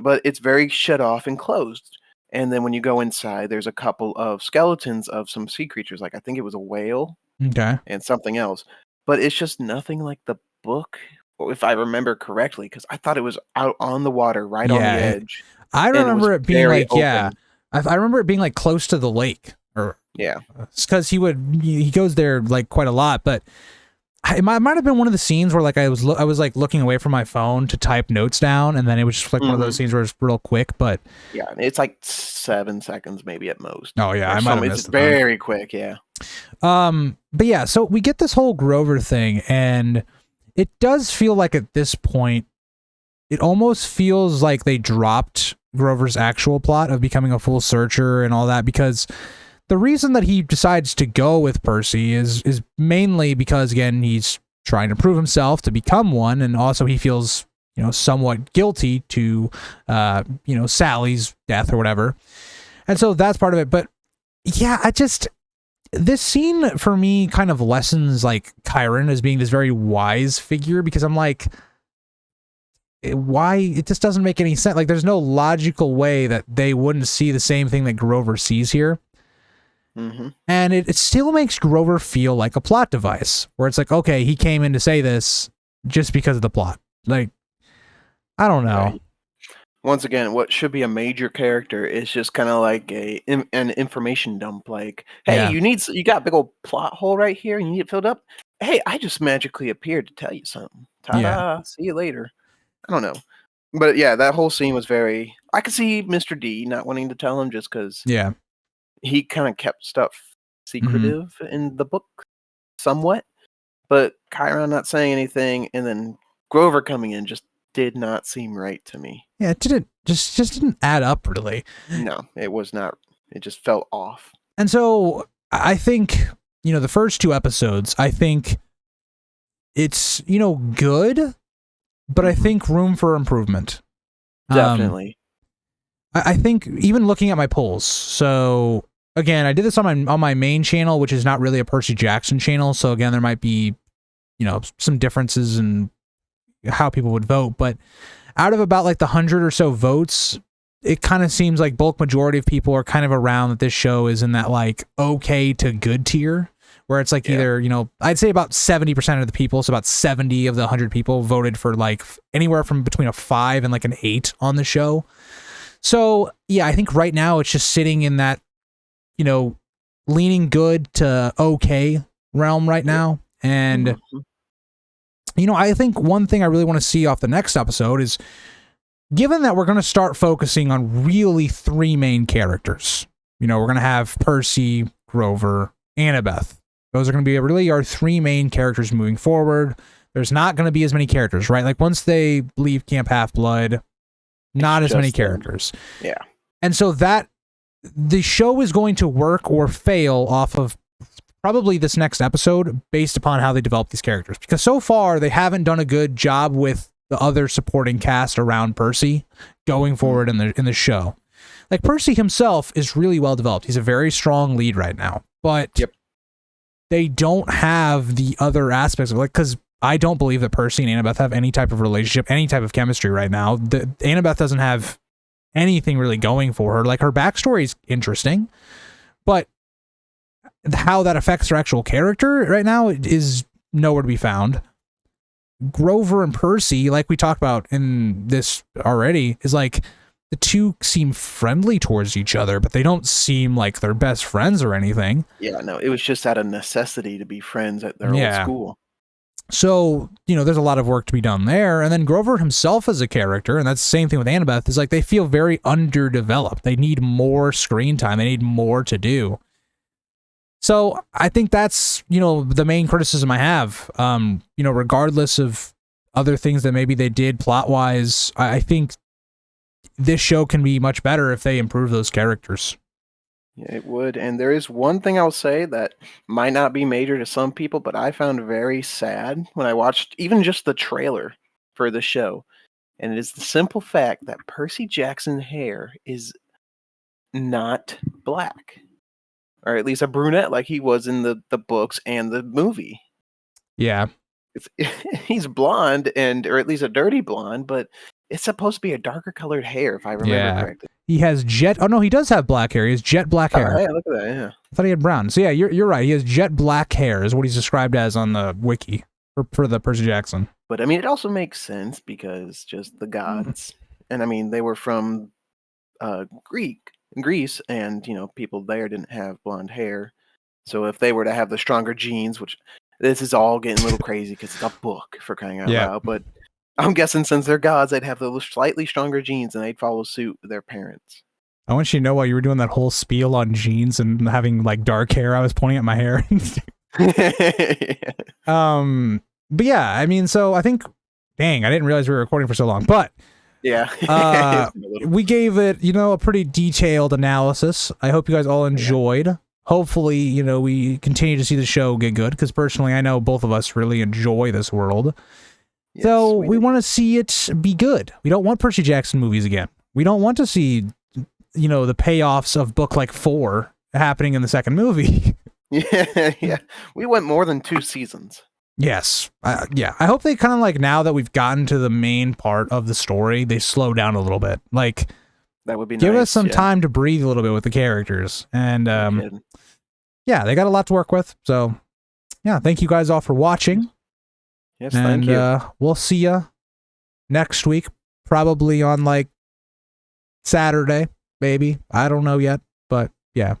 but it's very shut off and closed. And then when you go inside, there's a couple of skeletons of some sea creatures. Like I think it was a whale okay. and something else, but it's just nothing like the book, if I remember correctly, because I thought it was out on the water, right on the Yeah. edge, I and it was remember it being very like yeah. open. I remember it being like close to the lake or Yeah, because he goes there like quite a lot, but it might have been one of the scenes where like I was like looking away from my phone to type notes down, and then it was just like one of those scenes where it's real quick. But yeah, it's like 7 seconds maybe at most. oh yeah, I might have missed It's it then. very quick. Yeah. But yeah, so we get this whole Grover thing, and it does feel like at this point, it almost feels like they dropped Grover's actual plot of becoming a full searcher and all that, because the reason that he decides to go with Percy is mainly because, again, he's trying to prove himself to become one, and also he feels, somewhat guilty to, Sally's death or whatever. And so that's part of it. But yeah, this scene for me kind of lessens like Chiron as being this very wise figure, because I'm like, why? It just doesn't make any sense. Like, there's no logical way that they wouldn't see the same thing that Grover sees here. And it still makes Grover feel like a plot device, where it's like, okay, he came in to say this just because of the plot. Like, I don't know. Right. Once again, what should be a major character is just kind of like an information dump. Like, hey, Yeah. you got a big old plot hole right here, and you need it filled up. Hey, I just magically appeared to tell you something. Ta-da! Yeah. See you later. I don't know, but yeah, that whole scene was very. I could see Mr. D not wanting to tell him just because Yeah. he kind of kept stuff secretive in the book somewhat, but Chiron not saying anything, and then Grover coming in just did not seem right to me. Yeah, it didn't add up really. No, it was not. It just felt off. And so I think, the first two episodes, I think it's, good, but I think room for improvement. Definitely. I think even looking at my polls. So again, I did this on my main channel, which is not really a Percy Jackson channel. So again, there might be, some differences in how people would vote, but out of about like the 100 or so votes, it kind of seems like bulk majority of people are kind of around that this show is in that like okay to good tier, where it's like either, I'd say about 70% of the people, so about 70 of the 100 people voted for like anywhere from between a 5 and like an 8 on the show. So yeah, I think right now it's just sitting in that, leaning good to okay realm right now. And I think one thing I really want to see off the next episode is, given that we're going to start focusing on really 3 main characters, we're going to have Percy, Grover, Annabeth. Those are going to be really our 3 main characters moving forward. There's not going to be as many characters, right? Like once they leave Camp Half-Blood, not as many characters. Yeah. And so that the show is going to work or fail off of probably this next episode based upon how they develop these characters, because so far they haven't done a good job with the other supporting cast around Percy going forward in the show. Like Percy himself is really well developed. He's a very strong lead right now, but they don't have the other aspects of because I don't believe that Percy and Annabeth have any type of relationship, any type of chemistry right now. Annabeth doesn't have anything really going for her. Like her backstory is interesting, but how that affects her actual character right now is nowhere to be found. Grover and Percy, like we talked about in this already, is like the two seem friendly towards each other, but they don't seem like they're best friends or anything. Yeah, no, it was just out of necessity to be friends at their old school. So, there's a lot of work to be done there. And then Grover himself as a character, and that's the same thing with Annabeth, is like they feel very underdeveloped. They need more screen time. They need more to do. So I think that's, the main criticism I have, regardless of other things that maybe they did plot wise, I think this show can be much better if they improve those characters. Yeah, it would. And there is one thing I'll say that might not be major to some people, but I found very sad when I watched even just the trailer for the show. And it is the simple fact that Percy Jackson's hair is not black, or at least a brunette like he was in the books and the movie. Yeah. It's, he's blonde, or at least a dirty blonde, but it's supposed to be a darker colored hair, if I remember correctly. He has jet. Oh no, he does have black hair. He has jet black hair. Oh, yeah, look at that. Yeah, I thought he had brown. So yeah, you're right. He has jet black hair, is what he's described as on the wiki for the Percy Jackson. but I mean, it also makes sense because just the gods, and I mean, they were from Greece, and people there didn't have blonde hair. So if they were to have the stronger genes, which this is all getting a little crazy because it's a book, for crying out loud, but I'm guessing since they're gods, they'd have the slightly stronger genes and they'd follow suit with their parents. I want you to know, while you were doing that whole spiel on genes and having like dark hair, I was pointing at my hair. But yeah, I mean, so I think, dang, I didn't realize we were recording for so long, but yeah, we gave it, a pretty detailed analysis. I hope you guys all enjoyed. Yeah. Hopefully, we continue to see the show get good, because personally, I know both of us really enjoy this world. Yes, so we want to see it be good. We don't want Percy Jackson movies again. We don't want to see, the payoffs of book like 4 happening in the second movie. Yeah. We want more than 2 seasons. Yes. Yeah. I hope they kind of like, now that we've gotten to the main part of the story, they slow down a little bit. Like, that would be give nice, us some time to breathe a little bit with the characters. And yeah, they got a lot to work with. So yeah, thank you guys all for watching. Yes, thank you. We'll see you next week, probably on like Saturday, maybe. I don't know yet, but yeah.